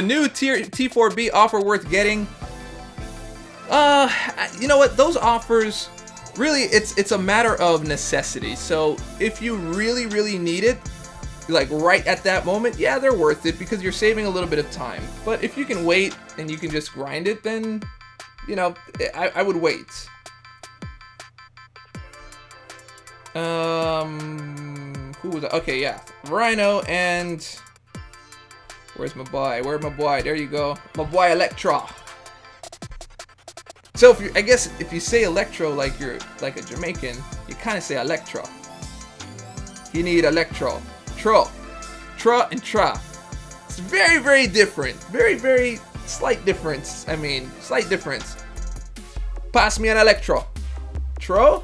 new T4B offer worth getting? You know what? Those offers, really, it's a matter of necessity. So if you really, really need it, like right at that moment, yeah, they're worth it because you're saving a little bit of time. But if you can wait and you can just grind it, then, you know, I would wait. Who was that? Okay, yeah. Rhino and... Where's my boy? Where's my boy? There you go. My boy Electro. So I guess if you say Electro like you're like a Jamaican, you kind of say Electro. You need Electro. Tra and tra. It's very, very different. Very, very slight difference. I mean, slight difference. Pass me an Electro. Tra.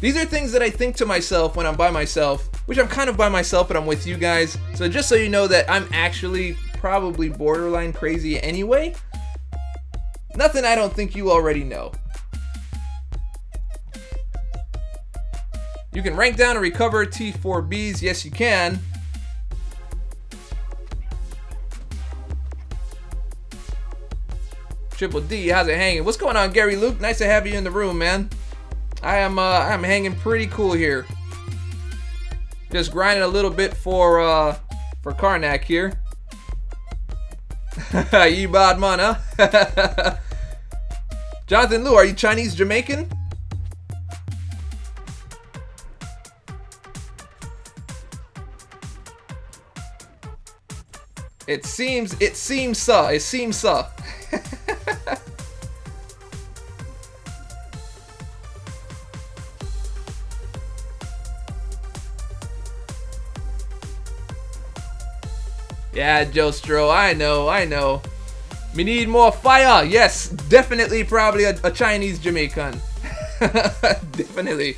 These are things that I think to myself when I'm by myself, which I'm kind of by myself, but I'm with you guys. So just so you know that I'm actually probably borderline crazy anyway. Nothing I don't think you already know. You can rank down and recover T4Bs. Yes, you can. Triple D, how's it hanging? What's going on, Gary Luke? Nice to have you in the room, man. I'm hanging pretty cool here. Just grinding a little bit for Karnak here. You bad man, huh? Jonathan Liu, are you Chinese Jamaican? It seems so. It seems so. Yeah, Joe Stro, I know. We need more fire. Yes, definitely, probably a Chinese Jamaican. Definitely.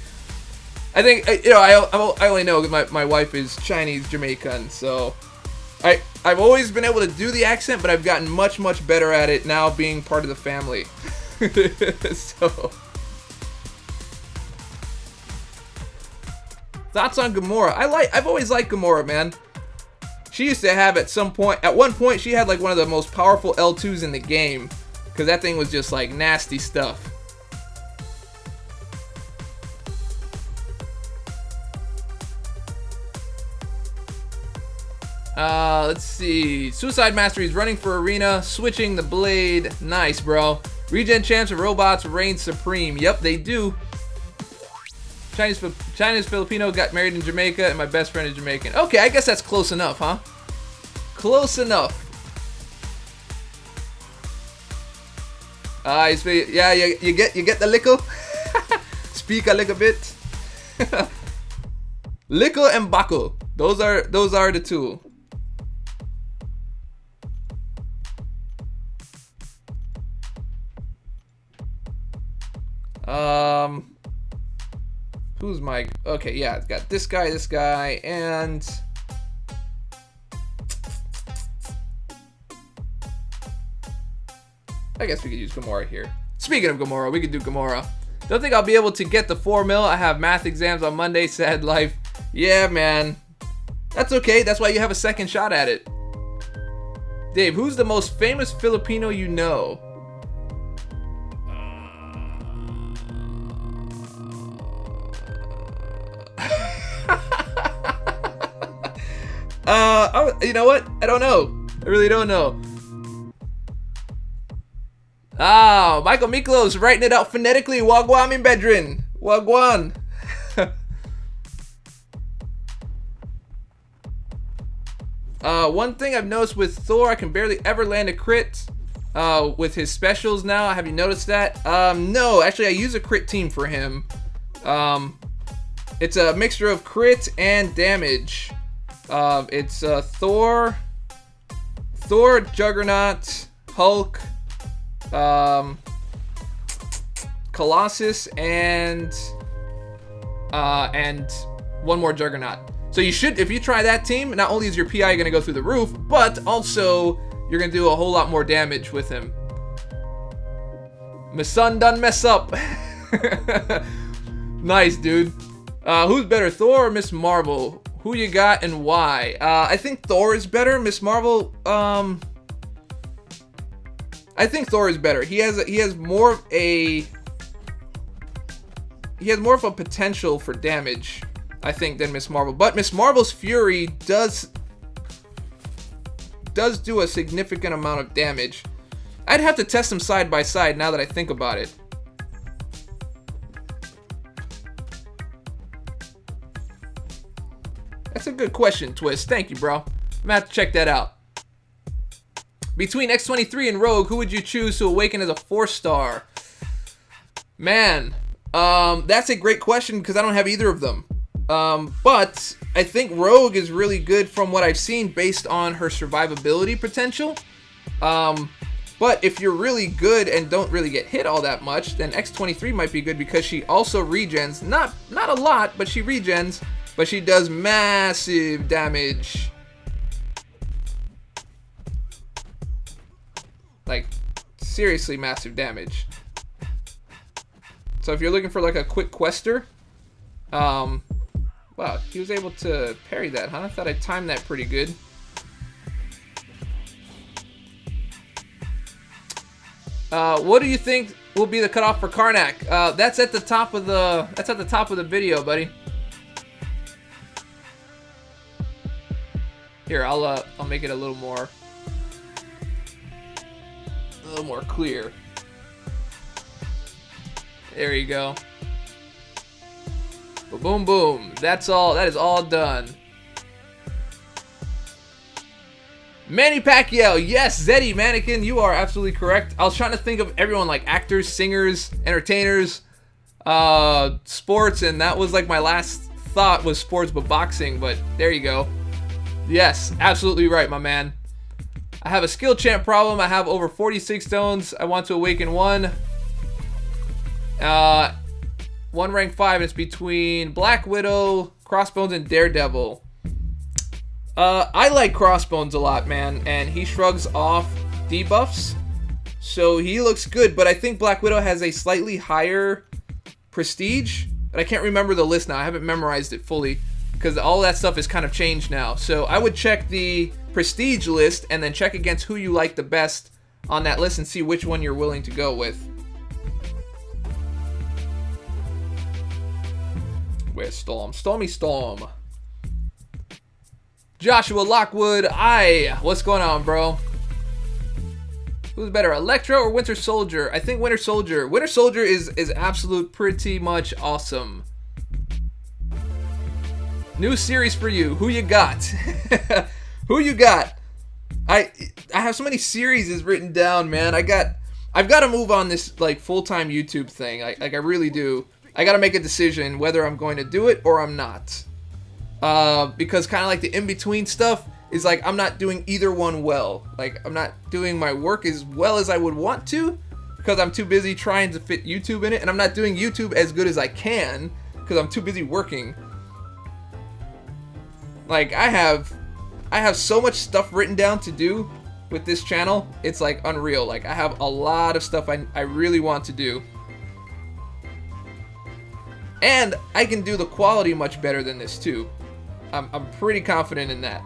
I think, you know, I only know my wife is Chinese Jamaican, so I've always been able to do the accent, but I've gotten much better at it now being part of the family. So, thoughts on Gamora? I've always liked Gamora, man. She used to have at one point she had like one of the most powerful L2s in the game, because that thing was just like nasty stuff. Let's see. Suicide Mastery is running for arena, switching the blade. Nice, bro. Regen champs and robots reign supreme. Yep, they do. Chinese Filipino, got married in Jamaica, and my best friend is Jamaican. Okay, I guess that's close enough, huh? Close enough. Yeah, you get the lickle. Speak a little bit. Lickle and buckle. Those are the two. Who's my... Okay, yeah, it's got this guy, and... I guess we could use Gamora here. Speaking of Gamora, we could do Gamora. Don't think I'll be able to get the 4 mil. I have math exams on Monday. Sad life. Yeah, man. That's okay. That's why you have a second shot at it. Dave, who's the most famous Filipino you know? You know what? I don't know. I really don't know. Ah, Michael Miklos writing it out phonetically. Wagwan in bedrin. Wagwan. One thing I've noticed with Thor, I can barely ever land a crit with his specials now. Have you noticed that? No, actually I use a crit team for him. It's a mixture of crit and damage. It's Thor, Juggernaut, Hulk, Colossus, and one more Juggernaut. So you should, if you try that team, not only is your PI gonna go through the roof, but also you're gonna do a whole lot more damage with him. My son done mess up. Nice, dude. Who's better, Thor or Miss Marvel? Who you got and why? I think Thor is better. Miss Marvel, I think Thor is better. He has more of a potential for damage, I think, than Miss Marvel. But Miss Marvel's Fury does do a significant amount of damage. I'd have to test them side by side now that I think about it. That's a good question, Twist. Thank you, bro. I'm gonna have to check that out. Between X-23 and Rogue, who would you choose to awaken as a 4-star? Man, that's a great question because I don't have either of them. But I think Rogue is really good from what I've seen based on her survivability potential. But if you're really good and don't really get hit all that much, then X-23 might be good because she also regens. Not a lot, but she regens. But she does massive damage. Like, seriously massive damage. So if you're looking for like a quick quester, wow, he was able to parry that, huh? I thought I timed that pretty good. What do you think will be the cutoff for Karnak? That's at the top of the video, buddy. Here, I'll make it a little more. A little more clear. There you go. Boom, boom. That's all. That is all done. Manny Pacquiao. Yes, Zeddy Mannequin. You are absolutely correct. I was trying to think of everyone like actors, singers, entertainers, sports, and that was like my last thought was sports, but boxing. But there you go. Yes, absolutely right, my man. I have a skill champ problem. I have over 46 stones. I want to awaken one. One rank 5, and it's between Black Widow, Crossbones, and Daredevil. I like Crossbones a lot, man, and he shrugs off debuffs, so he looks good, but I think Black Widow has a slightly higher prestige, but I can't remember the list now. I haven't memorized it fully, because all that stuff is kind of changed now. So I would check the prestige list, and then check against who you like the best on that list, and see which one you're willing to go with. Where's Storm? Stormy Storm. Joshua Lockwood. What's going on, bro? Who's better, Electro or Winter Soldier? I think Winter Soldier. Winter Soldier is absolute pretty much awesome. New series for you. Who you got? Who you got? I have so many series written down, man. I've got to move on this like full-time YouTube thing. Like I really do. I got to make a decision whether I'm going to do it or I'm not. Because kind of like the in-between stuff is like I'm not doing either one well. Like I'm not doing my work as well as I would want to because I'm too busy trying to fit YouTube in it, and I'm not doing YouTube as good as I can because I'm too busy working. Like I have so much stuff written down to do with this channel. It's like unreal. Like I have a lot of stuff I really want to do. And I can do the quality much better than this too. I'm pretty confident in that.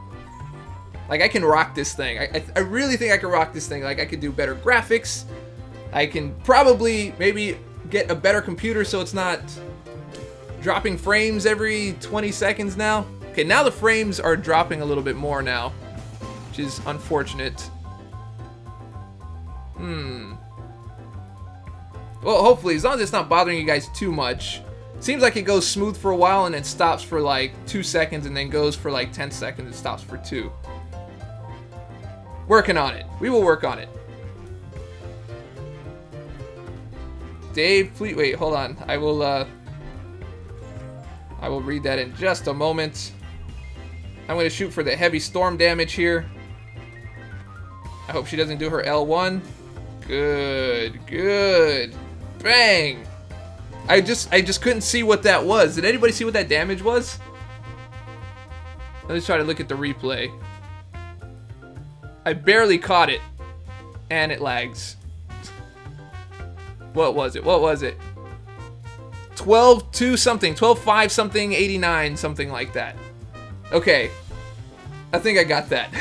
Like I can rock this thing. I really think I can rock this thing. Like I could do better graphics. I can probably maybe get a better computer so it's not dropping frames every 20 seconds now. Okay, now the frames are dropping a little bit more now, which is unfortunate. Well, hopefully, as long as it's not bothering you guys too much. Seems like it goes smooth for a while and then stops for like 2 seconds and then goes for like 10 seconds and stops for 2. Working on it. We will work on it. Dave Fleet. Wait, hold on. I will read that in just a moment. I'm going to shoot for the heavy storm damage here. I hope she doesn't do her L1. Good, good. Bang! I just couldn't see what that was. Did anybody see what that damage was? Let's try to look at the replay. I barely caught it. And it lags. What was it? What was it? 12-2 something. 12-5 something. 89 something like that. Okay. I think I got that.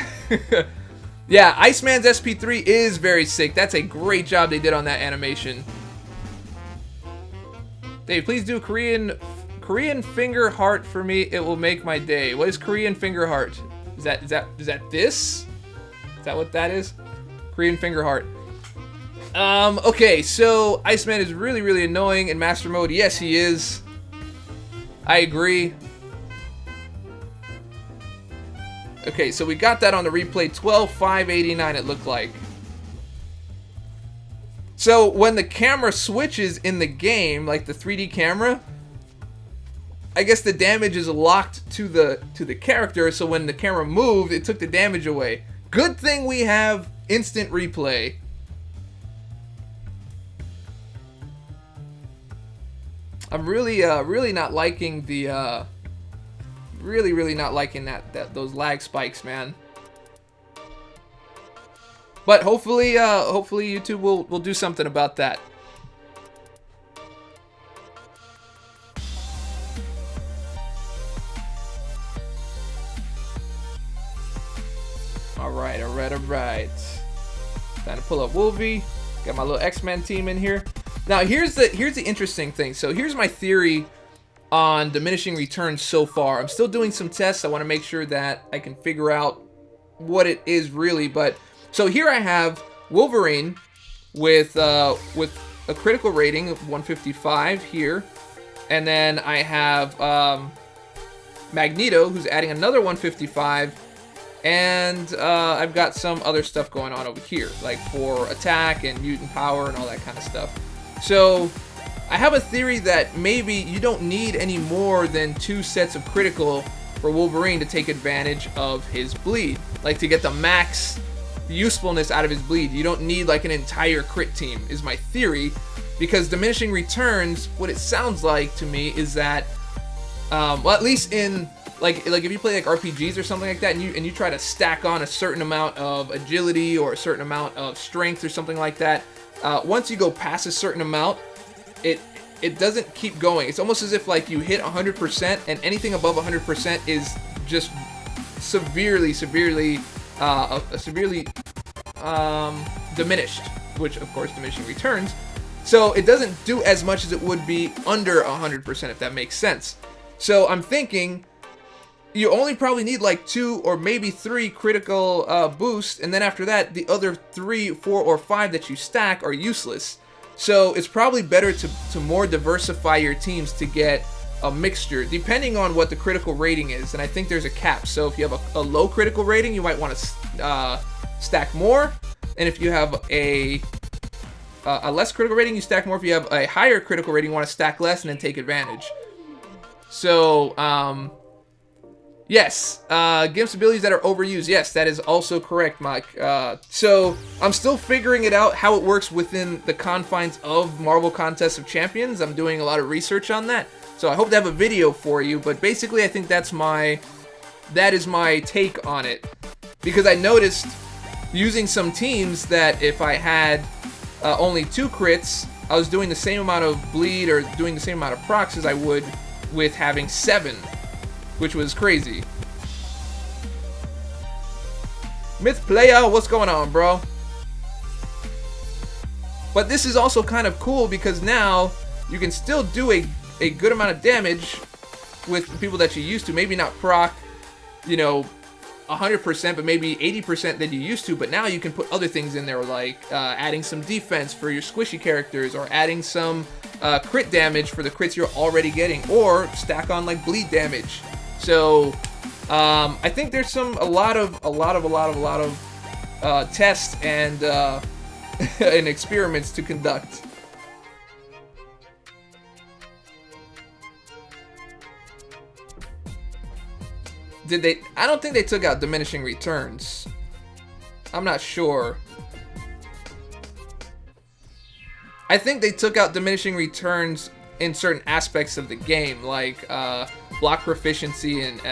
Yeah, Iceman's SP3 is very sick. That's a great job they did on that animation. Dave, please do Korean finger heart for me. It will make my day. What is Korean finger heart? Is that this? Is that what that is? Korean finger heart. Okay, so Iceman is really, really annoying in master mode. Yes, he is. I agree. Okay, so we got that on the replay. 12-5-89 it looked like. So when the camera switches in the game, like the 3D camera, I guess the damage is locked to the character, so when the camera moved, it took the damage away. Good thing we have instant replay. I'm really not liking the really not liking those lag spikes, man. But hopefully YouTube will do something about that. All right. Time to pull up Wolvie. Got my little X-Men team in here. Now here's the interesting thing. So here's my theory on diminishing returns so far. I'm still doing some tests. I want to make sure that I can figure out what it is really. But so here I have Wolverine, with a critical rating of 155 here, and then I have Magneto, who's adding another 155, and I've got some other stuff going on over here, like for attack and mutant power and all that kind of stuff. So I have a theory that maybe you don't need any more than 2 sets of critical for Wolverine to take advantage of his bleed, like to get the max usefulness out of his bleed. You don't need like an entire crit team, is my theory, because diminishing returns, what it sounds like to me is that well, at least in like if you play like RPGs or something like that, and you try to stack on a certain amount of agility or a certain amount of strength or something like that, once you go past a certain amount, it doesn't keep going. It's almost as if like you hit 100%, and anything above 100% is just severely diminished, which of course diminishing returns. So it doesn't do as much as it would be under 100%, if that makes sense. So I'm thinking you only probably need like 2 or maybe 3 critical boosts, and then after that, the other 3, 4, or 5 that you stack are useless. So it's probably better to more diversify your teams to get a mixture, depending on what the critical rating is, and I think there's a cap. So if you have a low critical rating, you might want to stack more, and if you have a less critical rating, you stack more. If you have a higher critical rating, you want to stack less and then take advantage. So, yes, Gimp's abilities that are overused. Yes, that is also correct, Mike. So, I'm still figuring it out how it works within the confines of Marvel Contest of Champions. I'm doing a lot of research on that. So, I hope to have a video for you. But basically, I think that is my take on it. Because I noticed using some teams that if I had only 2 crits, I was doing the same amount of bleed or doing the same amount of procs as I would with having 7, which was crazy. Myth Player, what's going on, bro? But this is also kind of cool because now you can still do a good amount of damage with the people that you used to. Maybe not proc, 100%, but maybe 80% than you used to. But now you can put other things in there, like adding some defense for your squishy characters, or adding some crit damage for the crits you're already getting, or stack on like bleed damage. So I think there's a lot of tests and and experiments to conduct. I don't think they took out diminishing returns. I'm not sure. I think they took out diminishing returns in certain aspects of the game, like block proficiency and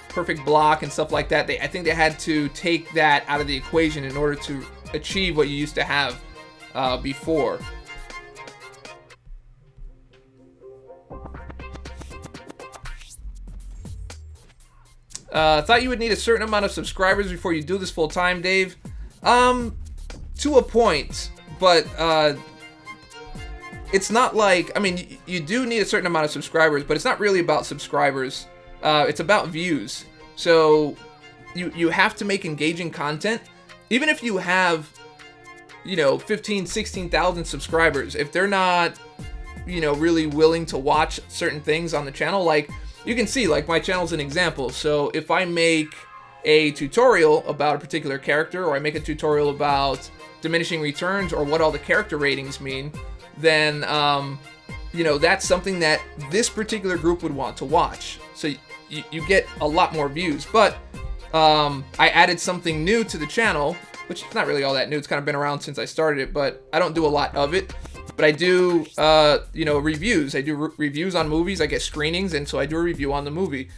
perfect block and stuff like that. I think they had to take that out of the equation in order to achieve what you used to have before. Thought you would need a certain amount of subscribers before you do this full time, Dave. To a point, but it's not like, I mean, you do need a certain amount of subscribers, but it's not really about subscribers. It's about views. So you have to make engaging content, even if you have, 15, 16,000 subscribers. If they're not, really willing to watch certain things on the channel, like, you can see, like, my channel's an example. So if I make a tutorial about a particular character, or I make a tutorial about diminishing returns, or what all the character ratings mean, then, that's something that this particular group would want to watch. So you get a lot more views. But I added something new to the channel, which is not really all that new. It's kind of been around since I started it, but I don't do a lot of it. But I do, reviews. I do reviews on movies. I get screenings, and so I do a review on the movie.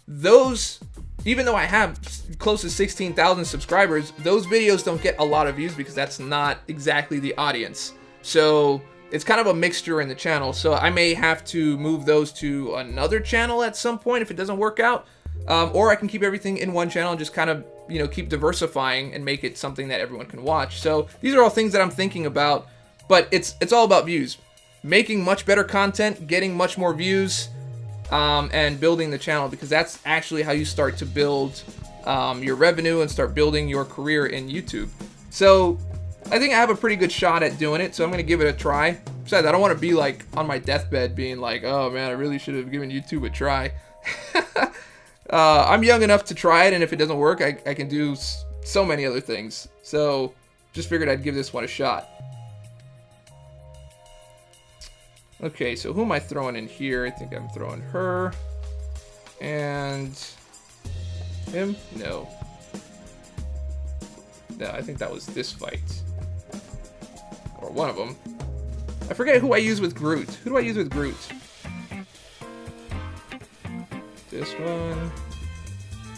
Those, even though I have close to 16,000 subscribers, those videos don't get a lot of views because that's not exactly the audience. So it's kind of a mixture in the channel. So I may have to move those to another channel at some point if it doesn't work out. Or I can keep everything in one channel and just kind of, keep diversifying and make it something that everyone can watch. So these are all things that I'm thinking about. But it's all about views. Making much better content, getting much more views, and building the channel, because that's actually how you start to build your revenue and start building your career in YouTube. So I think I have a pretty good shot at doing it, so I'm going to give it a try. Besides, I don't want to be like on my deathbed being like, oh man, I really should have given YouTube a try. I'm young enough to try it, and if it doesn't work, I can do so many other things. So just figured I'd give this one a shot. Okay, so who am I throwing in here? I think I'm throwing her. And him? No. No, I think that was this fight. Or one of them. I forget who I use with Groot. Who do I use with Groot? This one.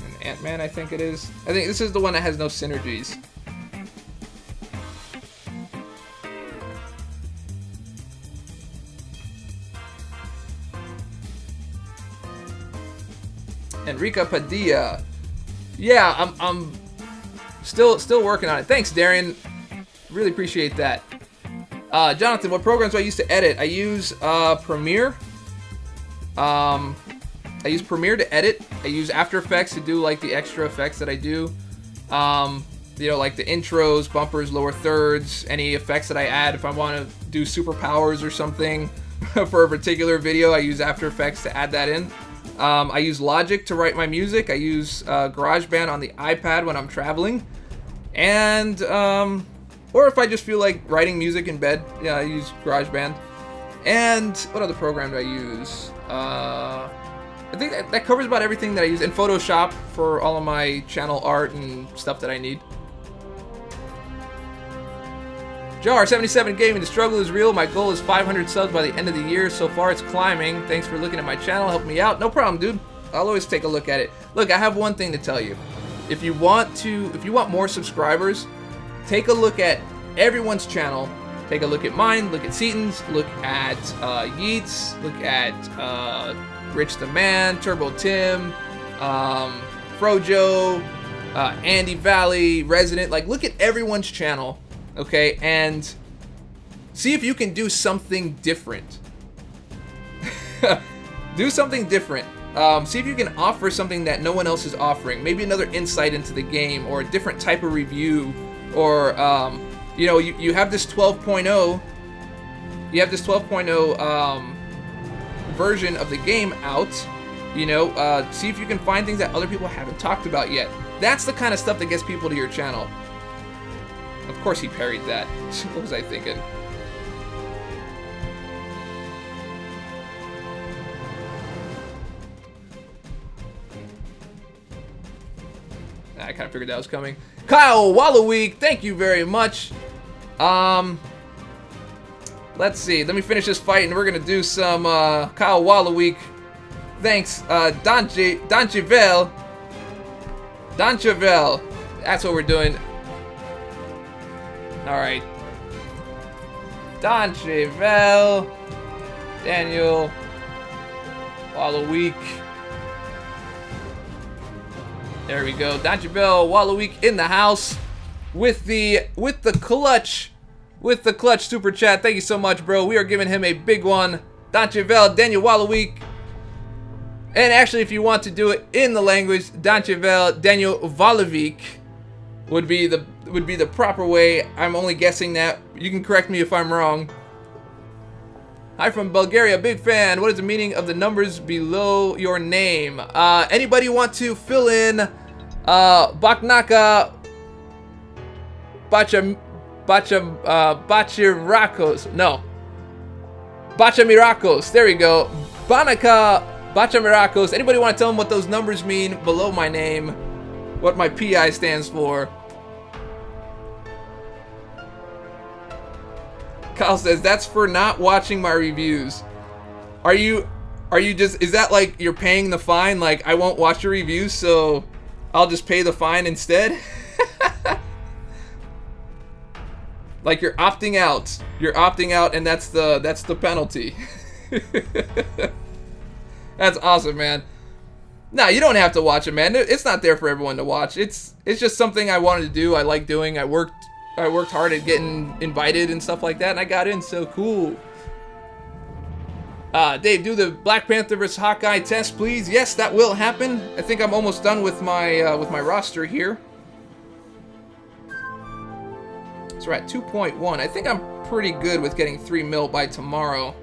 And Ant-Man, I think it is. I think this is the one that has no synergies. Enrica Padilla. Yeah, I'm still working on it. Thanks, Darian. Really appreciate that. Jonathan, what programs do I use to edit? I use Premiere. I use Premiere to edit. I use After Effects to do like the extra effects that I do. You know, like the intros, bumpers, lower thirds, any effects that I add. If I want to do superpowers or something for a particular video, I use After Effects to add that in. I use Logic to write my music. I use GarageBand on the iPad when I'm traveling. And, or if I just feel like writing music in bed, yeah, I use GarageBand. And what other program do I use? I think that covers about everything that I use. And Photoshop for all of my channel art and stuff that I need. Jar77 Gaming, the struggle is real. My goal is 500 subs by the end of the year. So far, it's climbing. Thanks for looking at my channel. Help me out. No problem, dude. I'll always take a look at it. Look, I have one thing to tell you. If you want more subscribers, take a look at everyone's channel. Take a look at mine. Look at Seaton's. Look at Yeats. Look at Rich the Man, Turbo Tim, Frojo, Andy Valley, Resident. Like, look at everyone's channel. Okay, and see if you can do something different. Do something different. See if you can offer something that no one else is offering. Maybe another insight into the game, or a different type of review, or you know, you have this 12.0. You have this 12.0 version of the game out. You know, see if you can find things that other people haven't talked about yet. That's the kind of stuff that gets people to your channel. Of course he parried that. What was I thinking? I kind of figured that was coming. Kyle Wallaweek, thank you very much. Let's see. Let me finish this fight and we're going to do some Kyle Wallaweek. Thanks. Donchevel. That's what we're doing. Alright. Donchevel. Daniel. Wallaweek. There we go. Donchevel Wallaweek in the house with the clutch. With the clutch super chat. Thank you so much, bro. We are giving him a big one. Donchevel, Daniel Wallaweek. And actually, if you want to do it in the language, Donchevel, Daniel Wallaweek would be the proper way. I'm only guessing that. You can correct me if I'm wrong. Hi from Bulgaria, big fan. What is the meaning of the numbers below your name? Anybody want to fill in? Baknaka Bachirakos. No. Bachamirakos. There we go. Banaka Bachamirakos. Anybody want to tell them what those numbers mean below my name? What my PI stands for? Kyle says, that's for not watching my reviews. Are you just, is that like you're paying the fine? Like, I won't watch your reviews, so I'll just pay the fine instead? Like you're opting out. You're opting out, and that's the penalty. That's awesome, man. Nah, you don't have to watch it, man. It's not there for everyone to watch. It's just something I wanted to do. I like doing. I worked hard at getting invited and stuff like that, and I got in, so cool. Dave, do the Black Panther vs. Hawkeye test, please. Yes, that will happen. I think I'm almost done with my roster here. So we're at 2.1. I think I'm pretty good with getting 3 mil by tomorrow.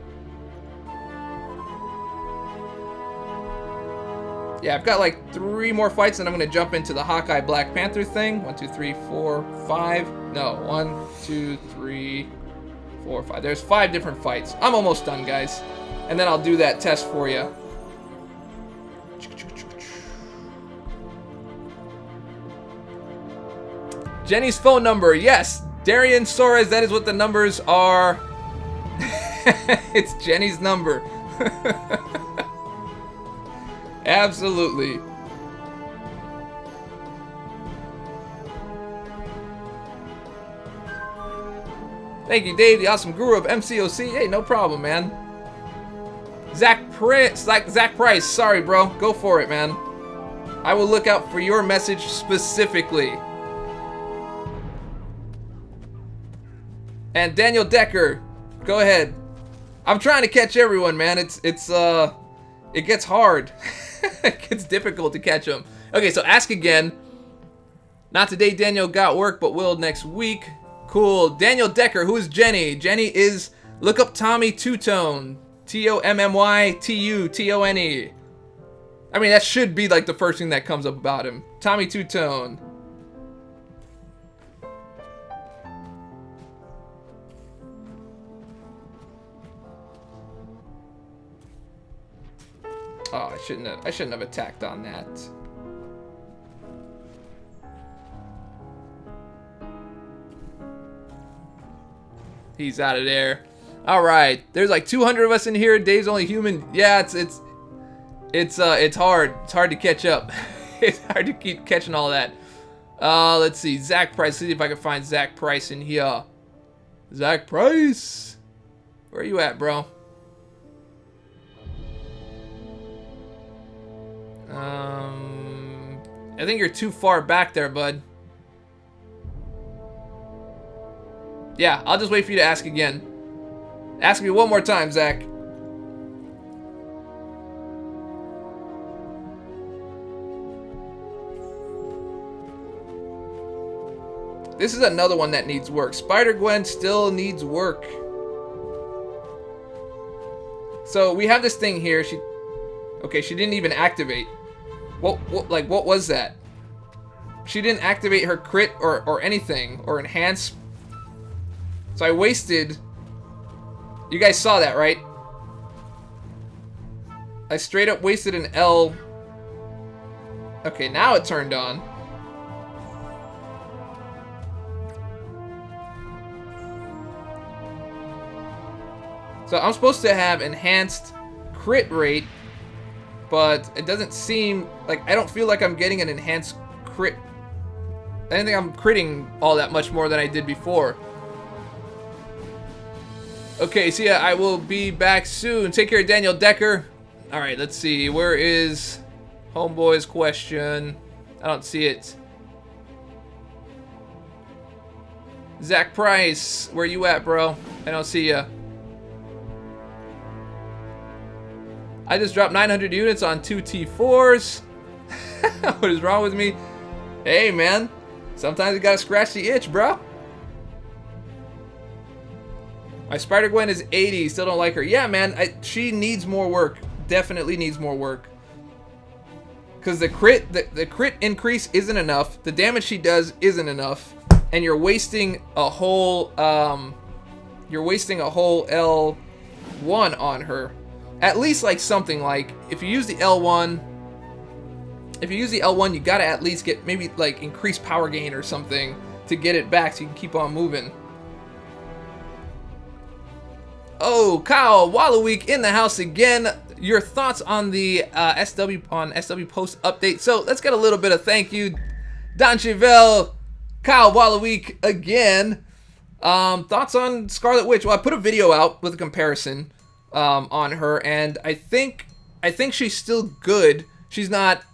Yeah, I've got like 3 more fights, and I'm gonna jump into the Hawkeye Black Panther thing. 1, 2, 3, 4, 5. No, 1, 2, 3, 4, 5. There's 5 different fights. I'm almost done, guys. And then I'll do that test for you. Jenny's phone number. Yes, Darian Suarez, that is what the numbers are. It's Jenny's number. Absolutely. Thank you, Dave, the awesome guru of MCOC. Hey, no problem, man. Zach Price, sorry, bro. Go for it, man. I will look out for your message specifically. And Daniel Decker, go ahead. I'm trying to catch everyone, man. It gets hard. It gets difficult to catch them. Okay, so ask again. Not today, Daniel got work, but will next week. Cool. Daniel Decker, who is Jenny? Jenny is, look up Tommy Two-Tone. Tommytune. I mean, that should be like the first thing that comes up about him. Tommy Two-Tone. Oh, I shouldn't have attacked on that. He's out of there. All right, there's like 200 of us in here. Dave's only human. Yeah, it's hard. It's hard to catch up. It's hard to keep catching all that. Let's see, Zach Price. Let's see if I can find Zach Price in here. Zach Price, where are you at, bro? I think you're too far back there, bud. Yeah, I'll just wait for you to ask again. Ask me one more time, Zach. This is another one that needs work. Spider-Gwen still needs work. So we have this thing here. She didn't even activate. What was that? She didn't activate her crit or anything or enhance. So I wasted. You guys saw that, right? I straight up wasted an L. Okay, now it turned on. So I'm supposed to have enhanced crit rate, but it doesn't seem like, I don't feel like I'm getting an enhanced crit. I don't think I'm critting all that much more than I did before. Okay, so yeah, I will be back soon. Take care, Daniel Decker. All right, let's see. Where is Homeboy's question? I don't see it. Zach Price, where you at, bro? I don't see ya. I just dropped 900 units on 2 T4s. What is wrong with me? Hey, man. Sometimes you gotta scratch the itch, bro. My Spider-Gwen is 80. Still don't like her. Yeah, man. She needs more work. Definitely needs more work. Because the crit increase isn't enough. The damage she does isn't enough. And you're wasting a whole L1 on her. At least like something like, if you use the L1, you gotta at least get maybe like increased power gain or something to get it back so you can keep on moving. Oh, Kyle Wallaweek in the house again. Your thoughts on the SW post update. So let's get a little bit of thank you. Don Chevelle, Kyle Wallaweek again. Thoughts on Scarlet Witch? Well, I put a video out with a comparison on her, and I think she's still good. She's not,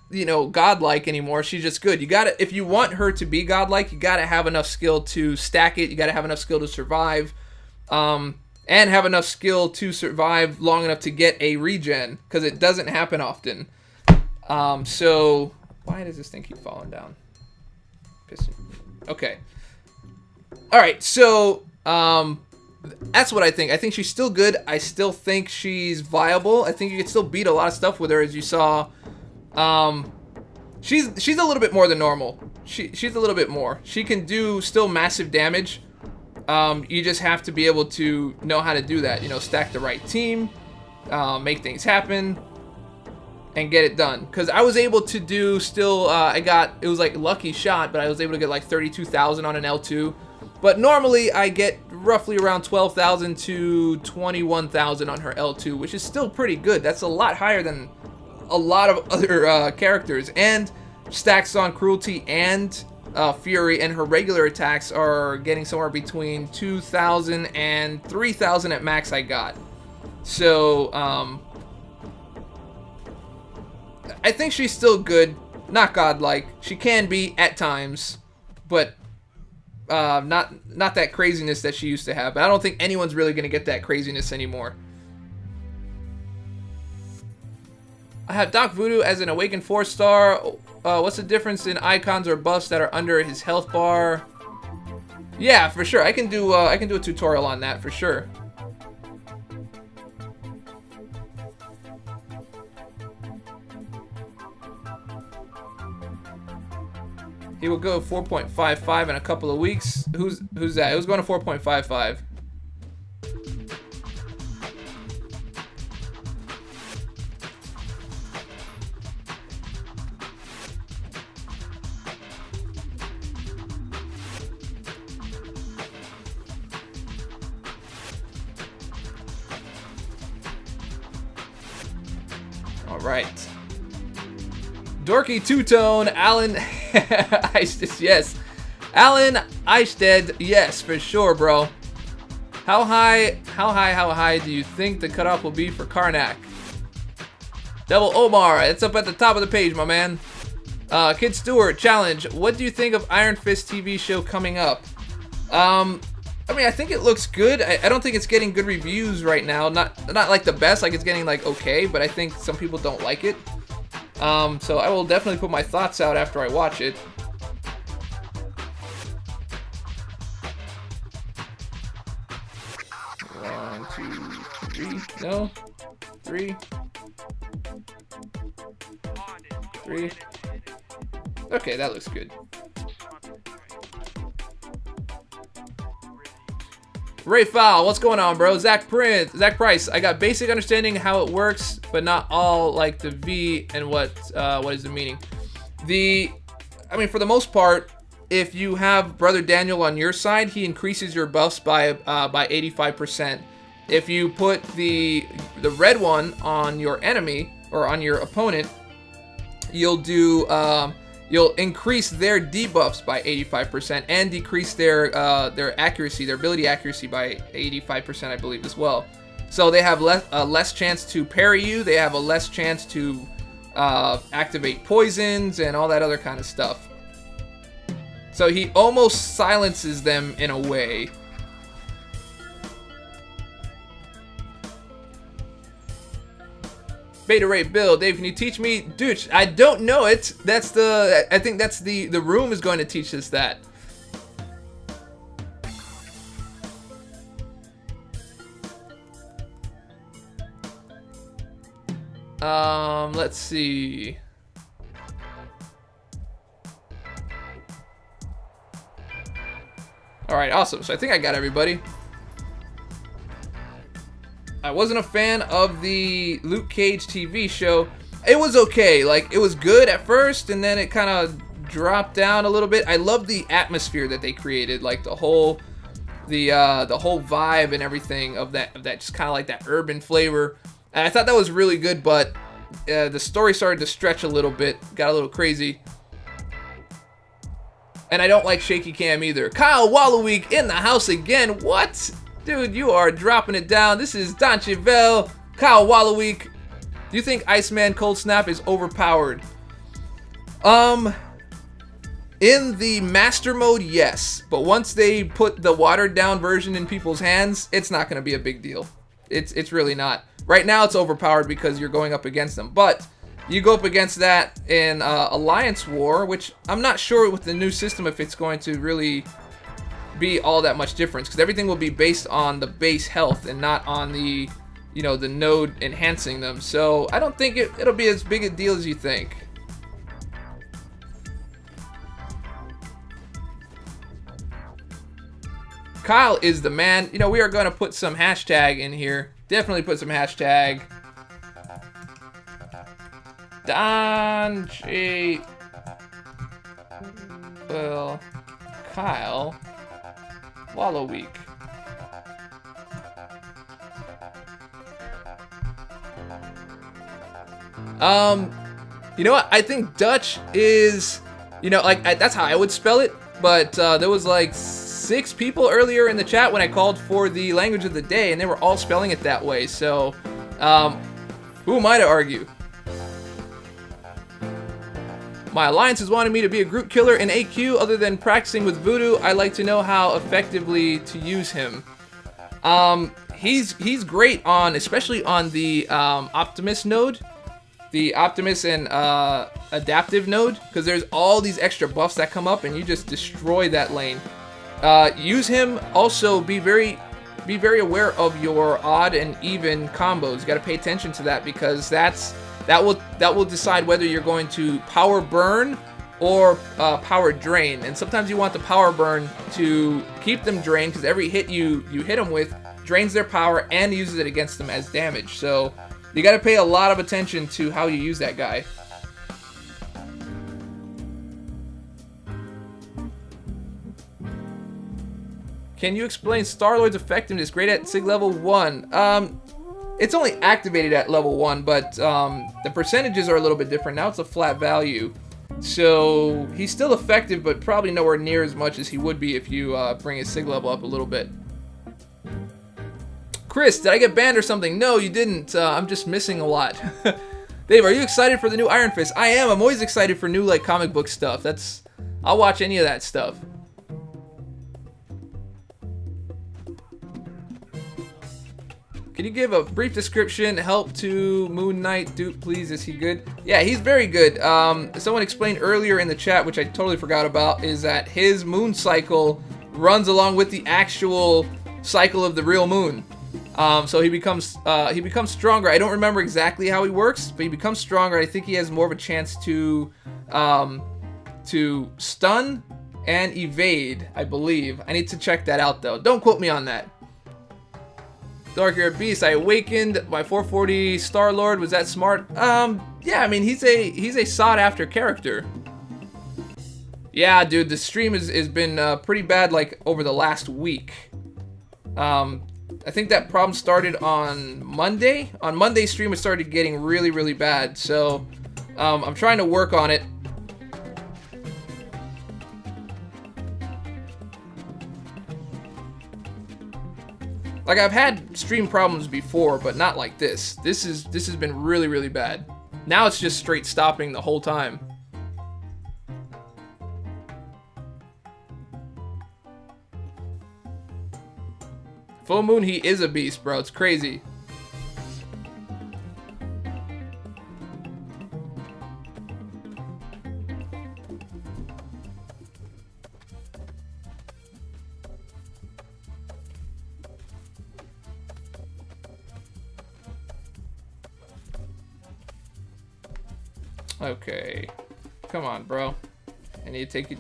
godlike anymore. She's just good. You gotta, if you want her to be godlike, you gotta have enough skill to stack it. You gotta have enough skill to survive. and have enough skill to survive long enough to get a regen, because it doesn't happen often. So why does this thing keep falling down? Okay. All right, so that's what I think. I think she's still good. I still think she's viable. I think you can still beat a lot of stuff with her, as you saw. She's a little bit more than normal. She's a little bit more. She can do still massive damage. You just have to be able to know how to do that. You know, stack the right team, make things happen, and get it done. Because I was able to do still, it was like lucky shot, but I was able to get like 32,000 on an L2. But normally I get roughly around 12,000 to 21,000 on her L2, which is still pretty good. That's a lot higher than a lot of other characters. And stacks on cruelty and fury, and her regular attacks are getting somewhere between 2,000 and 3,000 at max I got. So I think she's still good, not godlike. She can be at times, but not that craziness that she used to have. But I don't think anyone's really gonna get that craziness anymore. I have Doc Voodoo as an Awakened 4-star. What's the difference in icons or buffs that are under his health bar? Yeah, for sure. I can do a tutorial on that for sure. He will go 4.55 in a couple of weeks. Who's that? Who's going to 4.55? All right. Dorky Two-Tone, Alan Eisted, yes. Alan Eisted, yes, for sure, bro. How high do you think the cutoff will be for Karnak? Devil Omar, it's up at the top of the page, my man. Kid Stewart, challenge. What do you think of Iron Fist TV show coming up? I mean, I think it looks good. I don't think it's getting good reviews right now. Not like the best, like it's getting like okay, but I think some people don't like it. So I will definitely put my thoughts out after I watch it. One, two, three. No. Three. Okay, that looks good. Ray Fowl, what's going on, bro? Zach Price, I got basic understanding how it works, but not all, like the V and what is the meaning. I mean, for the most part, if you have Brother Daniel on your side, he increases your buffs by 85%. If you put the red one on your enemy or on your opponent, you'll increase their debuffs by 85% and decrease their accuracy, their ability accuracy by 85%, I believe, as well. So they have less chance to parry you. They have a less chance to activate poisons and all that other kind of stuff. So he almost silences them in a way. Beta Ray Bill, Dave, can you teach me? Dude, I don't know it. I think that's the room is going to teach us that. Let's see. All right, awesome. So I think I got everybody. I wasn't a fan of the Luke Cage TV show. It was okay. Like, it was good at first, and then it kind of dropped down a little bit. I love the atmosphere that they created, like the whole vibe and everything of that just kind of like that urban flavor. And I thought that was really good, but the story started to stretch a little bit, got a little crazy. And I don't like shaky cam either. Kyle Wallaweek in the house again. What? Dude, you are dropping it down. This is Don Chevelle, Kyle Wallaweek. Do you think Iceman Cold Snap is overpowered? In the master mode, yes, but once they put the watered down version in people's hands, it's not going to be a big deal. It's really not. Right now, it's overpowered because you're going up against them, but you go up against that in Alliance War, which I'm not sure with the new system if it's going to really be all that much difference, because everything will be based on the base health and not on the, you know, the node enhancing them. So I don't think it'll be as big a deal as you think. Kyle is the man. You know, we are going to put some hashtag in here. Definitely put some hashtag. Don J. Well, Kyle. Wallow Week. You know what? I think Dutch is, you know, like that's how I would spell it. But there was like 6 people earlier in the chat when I called for the language of the day, and they were all spelling it that way. So, who am I to argue? My alliance is wanting me to be a group killer in AQ. Other than practicing with Voodoo, I like to know how effectively to use him. He's great on, especially on the Optimus node, the Optimus and Adaptive node, because there's all these extra buffs that come up, and you just destroy that lane. Use him. Also, be very aware of your odd and even combos. You got to pay attention to that, because that will decide whether you're going to power burn or power drain. And sometimes you want the power burn to keep them drained, because every hit you hit them with drains their power and uses it against them as damage. So you got to pay a lot of attention to how you use that guy. Can you explain Star-Lord's effectiveness? Great at SIG level 1. It's only activated at level 1, but the percentages are a little bit different. Now it's a flat value. So he's still effective, but probably nowhere near as much as he would be if you bring his SIG level up a little bit. Chris, did I get banned or something? No, you didn't. I'm just missing a lot. Dave, are you excited for the new Iron Fist? I am. I'm always excited for new like comic book stuff. I'll watch any of that stuff. Can you give a brief description? Help to Moon Knight dupe, please. Is he good? Yeah, he's very good. Someone explained earlier in the chat, which I totally forgot about, is that his moon cycle runs along with the actual cycle of the real moon. So he becomes stronger. I don't remember exactly how he works, but he becomes stronger. I think he has more of a chance to stun and evade, I believe. I need to check that out though. Don't quote me on that. Dark, you're a beast. I awakened my 440 Star-Lord. Was that smart? Yeah, I mean, he's a sought-after character. Yeah, dude, the stream has been pretty bad, like, over the last week. I think that problem started on Monday. On Monday's stream, it started getting really, really bad. So, I'm trying to work on it. Like, I've had stream problems before, but not like this. This has been really, really bad. Now it's just straight stopping the whole time. Full Moon, he is a beast, bro. It's crazy. Okay. Come on, bro. I need to take it.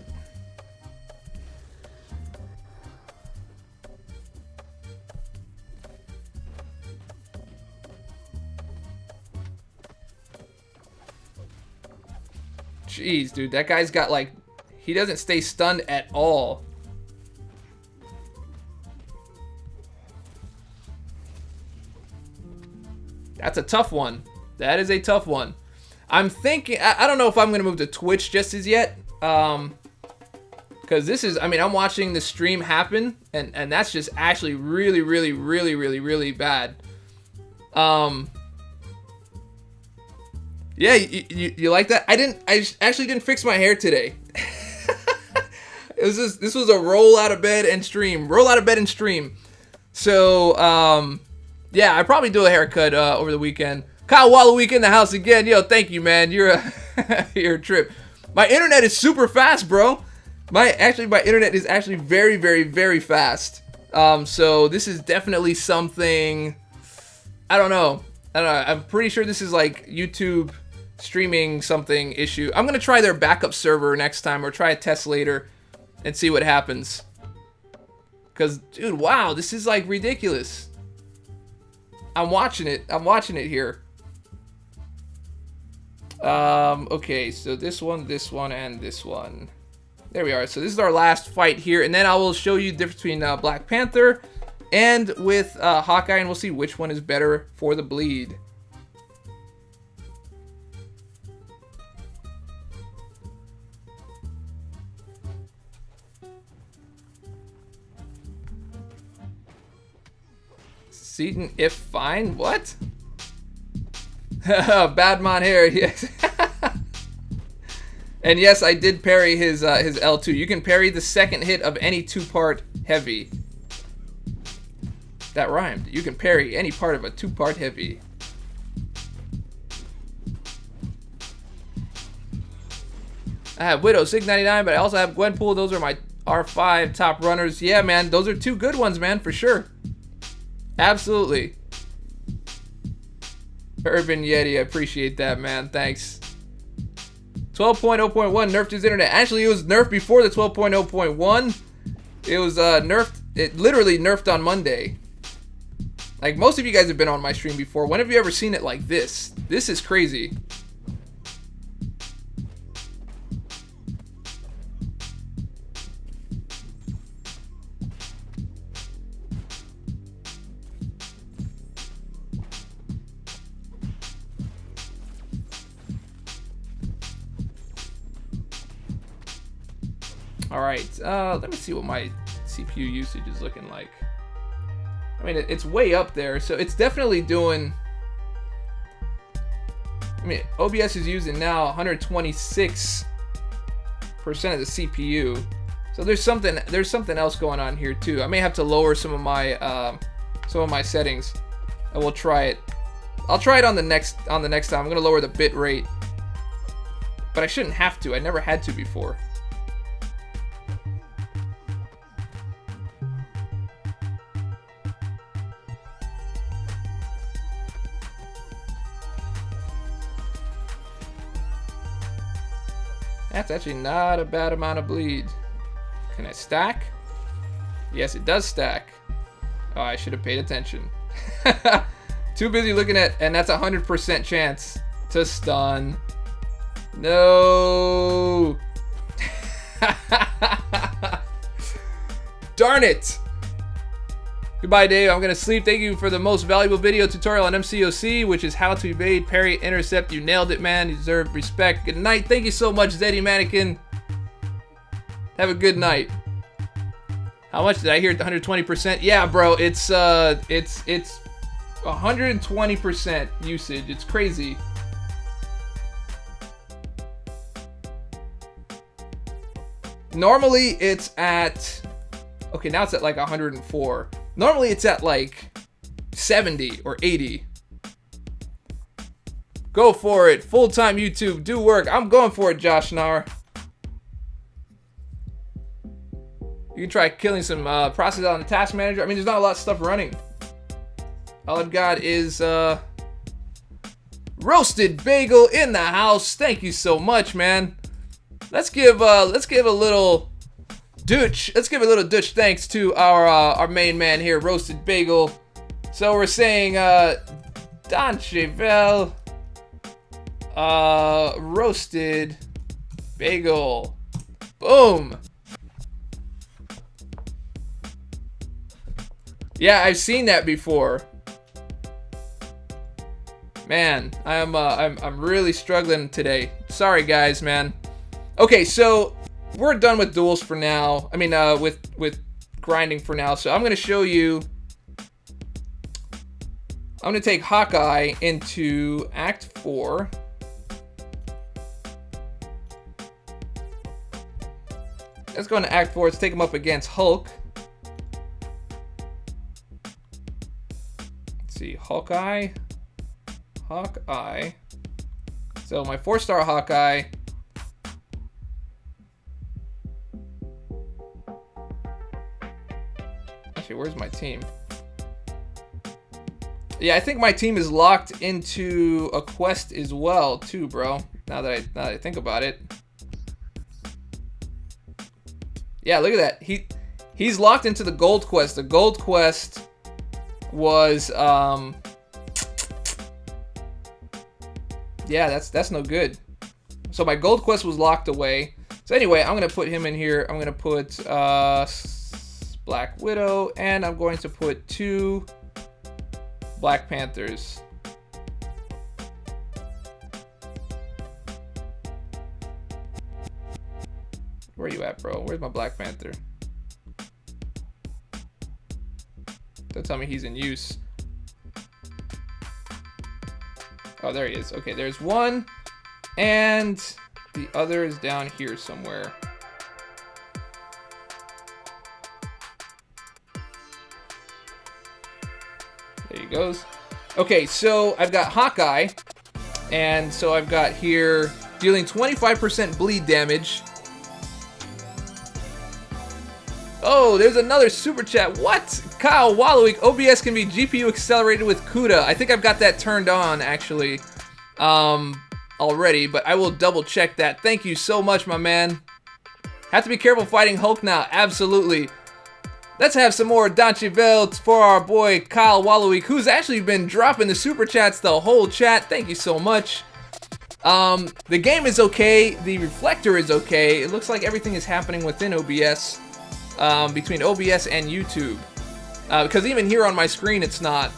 Jeez, dude. That guy's got, like... He doesn't stay stunned at all. That's a tough one. That is a tough one. I'm thinking, I don't know if I'm going to move to Twitch just as yet. Because this is, I mean, I'm watching the stream happen. And that's just actually really, really, really, really, really bad. Yeah, you like that? I actually didn't fix my hair today. This was a roll out of bed and stream. Roll out of bed and stream. So, yeah, I probably do a haircut over the weekend. Kyle Waluigi in the house again. Yo, thank you, man. You're a trip. My internet is super fast, bro. My internet is actually very, very, very fast. So this is definitely something. I don't know. I'm pretty sure this is like YouTube streaming something issue. I'm gonna try their backup server next time, or try a test later, and see what happens. Cause, dude, wow, this is like ridiculous. I'm watching it. I'm watching it here. Okay, so this one, and this one. There we are. So this is our last fight here, and then I will show you the difference between Black Panther and with Hawkeye, and we'll see which one is better for the bleed. Seaton, if fine, what? Badmon hair, yes. And yes, I did parry his L2. You can parry the second hit of any two-part heavy. That rhymed. You can parry any part of a two-part heavy. I have Widow, Sig 99, but I also have Gwenpool. Those are my R5 top runners. Yeah, man, those are two good ones, man, for sure. Absolutely. Urban Yeti, I appreciate that, man. Thanks. 12.0.1 nerfed his internet. Actually, it was nerfed before the 12.0.1. It was nerfed. It literally nerfed on Monday. Like, most of you guys have been on my stream before. When have you ever seen it like this? This is crazy. Alright, let me see what my CPU usage is looking like. I mean, it's way up there, so it's definitely doing... I mean, OBS is using now 126% of the CPU. So there's something else going on here too. I may have to lower some of my settings, and we'll try it. I'll try it on the next time. I'm gonna lower the bit rate, but I shouldn't have to. I never had to before. That's actually not a bad amount of bleed. Can I stack? Yes, it does stack. Oh, I should have paid attention. Too busy looking at, and that's 100% chance to stun. No. Darn it. Goodbye, Dave. I'm gonna sleep. Thank you for the most valuable video tutorial on MCOC, which is how to evade, parry, intercept. You nailed it, man. You deserve respect. Good night. Thank you so much, Zeddy Mannequin. Have a good night. How much did I hear? 120%? Yeah, bro. It's 120% usage. It's crazy. Normally it's at, okay, now it's at like 104. Normally it's at like 70 or 80. Go for it. Full-time YouTube. Do work. I'm going for it, Josh Nar. You can try killing some processes on the task manager. I mean, there's not a lot of stuff running. All I've got is roasted bagel in the house. Thank you so much, man. Let's give a little douche. Let's give a little douche thanks to our main man here, roasted bagel. So we're saying Don Chevel, roasted bagel. Boom. Yeah, I've seen that before. Man, I'm really struggling today. Sorry, guys, man. Okay, so we're done with duels for now. I mean, with grinding for now. So I'm gonna show you. I'm gonna take Hawkeye into Act 4. let's go into Act 4. Let's take him up against Hulk. Let's see, Hawkeye. So my 4-star Hawkeye. Actually, where's my team? Yeah, I think my team is locked into a quest as well, too, bro. Now that I think about it. Yeah, look at that. He's locked into the gold quest. The gold quest was yeah, that's no good. So my gold quest was locked away. So anyway, I'm gonna put him in here. I'm gonna put Black Widow, and I'm going to put 2 Black Panthers. Where are you at, bro? Where's my Black Panther? Don't tell me he's in use. Oh, there he is. Okay, there's one. And the other is down here somewhere. There he goes. Okay, so I've got Hawkeye. And so I've got here dealing 25% bleed damage. Oh, there's another super chat. What? Kyle Wallowik, OBS can be GPU accelerated with CUDA. I think I've got that turned on, actually, already, but I will double check that. Thank you so much, my man. Have to be careful fighting Hulk now. Absolutely. Let's have some more Danche Velt for our boy Kyle Wallowik, who's actually been dropping the super chats the whole chat. Thank you so much. The game is okay. The reflector is okay. It looks like everything is happening within OBS. Between OBS and YouTube, because even here on my screen it's not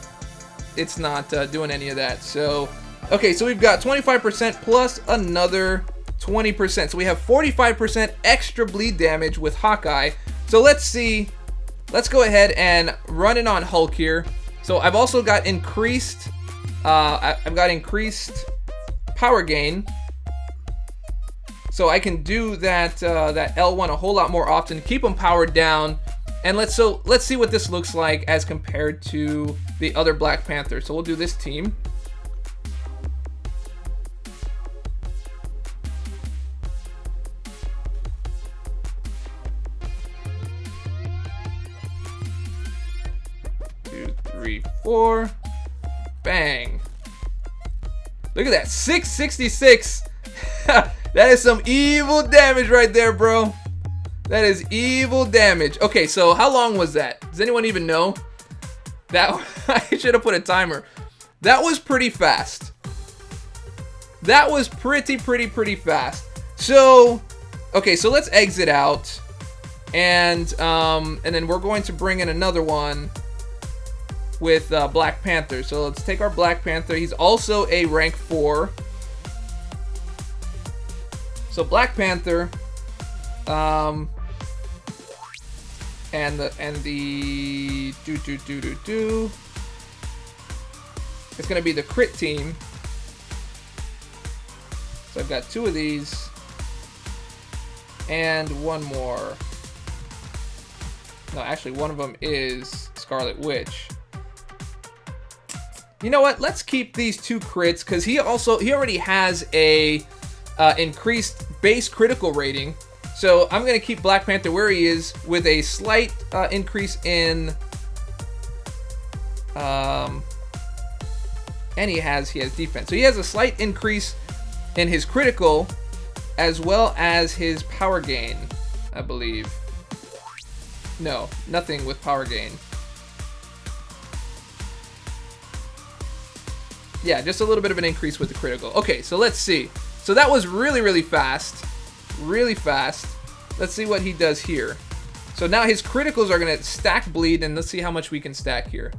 doing any of that. So okay, so we've got 25% plus another 20%, so we have 45% extra bleed damage with Hawkeye. So let's see, let's go ahead and run it on Hulk here. So I've also got increased I've got increased power gain. So I can do that that L1 a whole lot more often, keep them powered down, and let's see what this looks like as compared to the other Black Panther. So we'll do this team. Two, three, four, bang! Look at that, 666. That is some evil damage right there, bro. That is evil damage. Okay, so how long was that? Does anyone even know? That I should have put a timer. That was pretty fast. That was pretty fast. So, okay, so let's exit out, and then we're going to bring in another one with Black Panther. So let's take our Black Panther. He's also a rank 4. So Black Panther, and the it's gonna be the crit team. So I've got 2 of these, and one more. No, actually, one of them is Scarlet Witch. You know what? Let's keep these 2 crits, because he already has a increased base critical rating. So I'm gonna keep Black Panther where he is with a slight increase in and he has defense. So he has a slight increase in his critical as well as his power gain, I believe. No, nothing with power gain. Yeah, just a little bit of an increase with the critical. Okay, so let's see. So that was really fast. Really fast. Let's see what he does here. So now his criticals are going to stack bleed, and let's see how much we can stack here.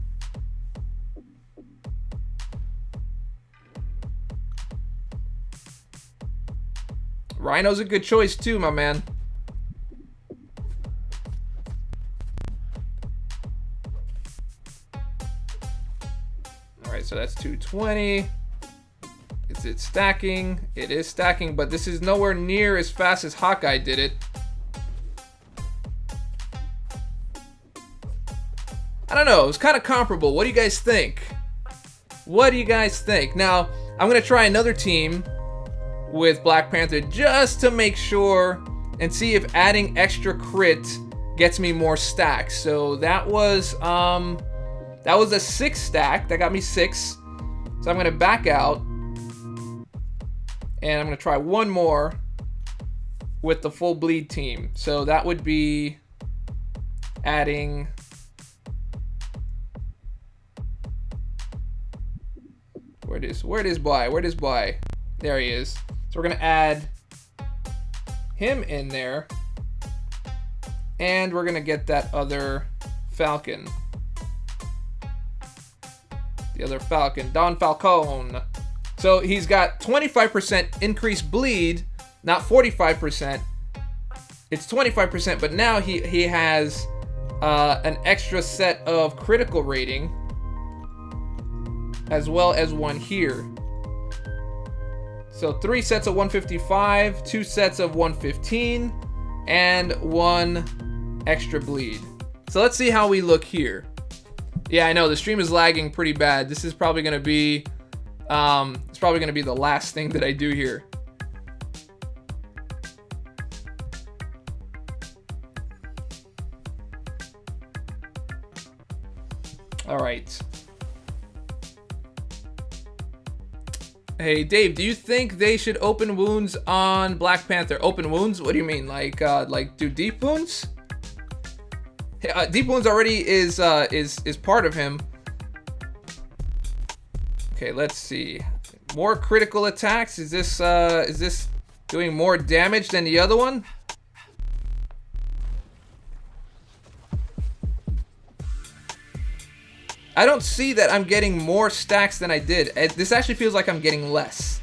Rhino's a good choice too, my man. Alright, so that's 220. Is it stacking? It is stacking, but this is nowhere near as fast as Hawkeye did it. I don't know, it was kind of comparable. What do you guys think? What do you guys think? Now, I'm gonna try another team with Black Panther just to make sure and see if adding extra crit gets me more stacks. So that was a 6 stack. That got me 6. So I'm gonna back out, and I'm gonna try one more with the full bleed team. So that would be adding where it is Bly? There he is. So we're gonna add him in there, and we're gonna get that other Falcon. The other Falcon, Don Falcone. So he's got 25% increased bleed, not 45%. It's 25%, but now he has an extra set of critical rating, as well as one here. So 3 sets of 155, 2 sets of 115, and 1 extra bleed. So let's see how we look here. Yeah, I know the stream is lagging pretty bad. This is probably gonna be, it's probably gonna be the last thing that I do here. All right. Hey Dave, do you think they should open wounds on Black Panther? Open wounds? What do you mean? Like do deep wounds? Deep wounds already is part of him. Okay, let's see. More critical attacks. Is this doing more damage than the other one? I don't see that I'm getting more stacks than I did. This actually feels like I'm getting less.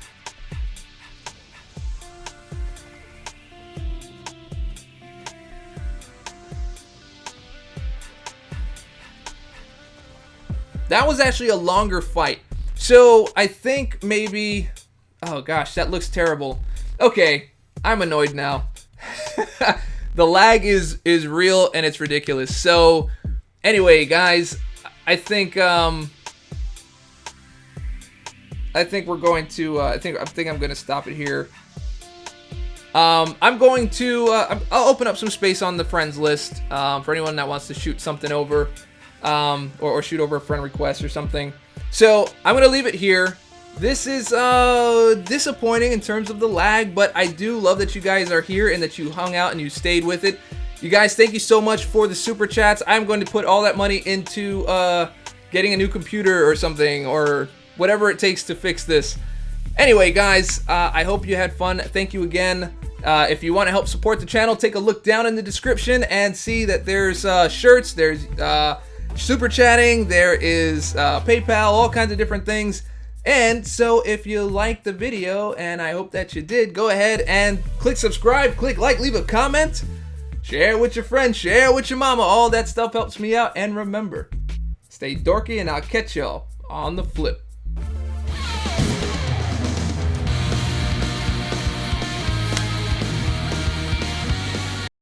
That was actually a longer fight. So I think maybe, oh gosh, that looks terrible. Okay, I'm annoyed now. The lag is real and it's ridiculous. So anyway, guys, I think we're going to I think I'm going to stop it here. I'm going to I'll open up some space on the friends list for anyone that wants to shoot something over, or shoot over a friend request or something. So I'm going to leave it here. This is disappointing in terms of the lag, but I do love that you guys are here and that you hung out and you stayed with it. You guys, thank you so much for the super chats. I'm going to put all that money into getting a new computer or something, or whatever it takes to fix this. Anyway, guys, I hope you had fun. Thank you again. If you want to help support the channel, take a look down in the description and see that there's shirts, there's super chatting, there is PayPal, all kinds of different things. And so if you liked the video, and I hope that you did, go ahead and click subscribe, click like, leave a comment. Share it with your friends, share it with your mama. All that stuff helps me out. And remember, stay dorky, and I'll catch y'all on the flip.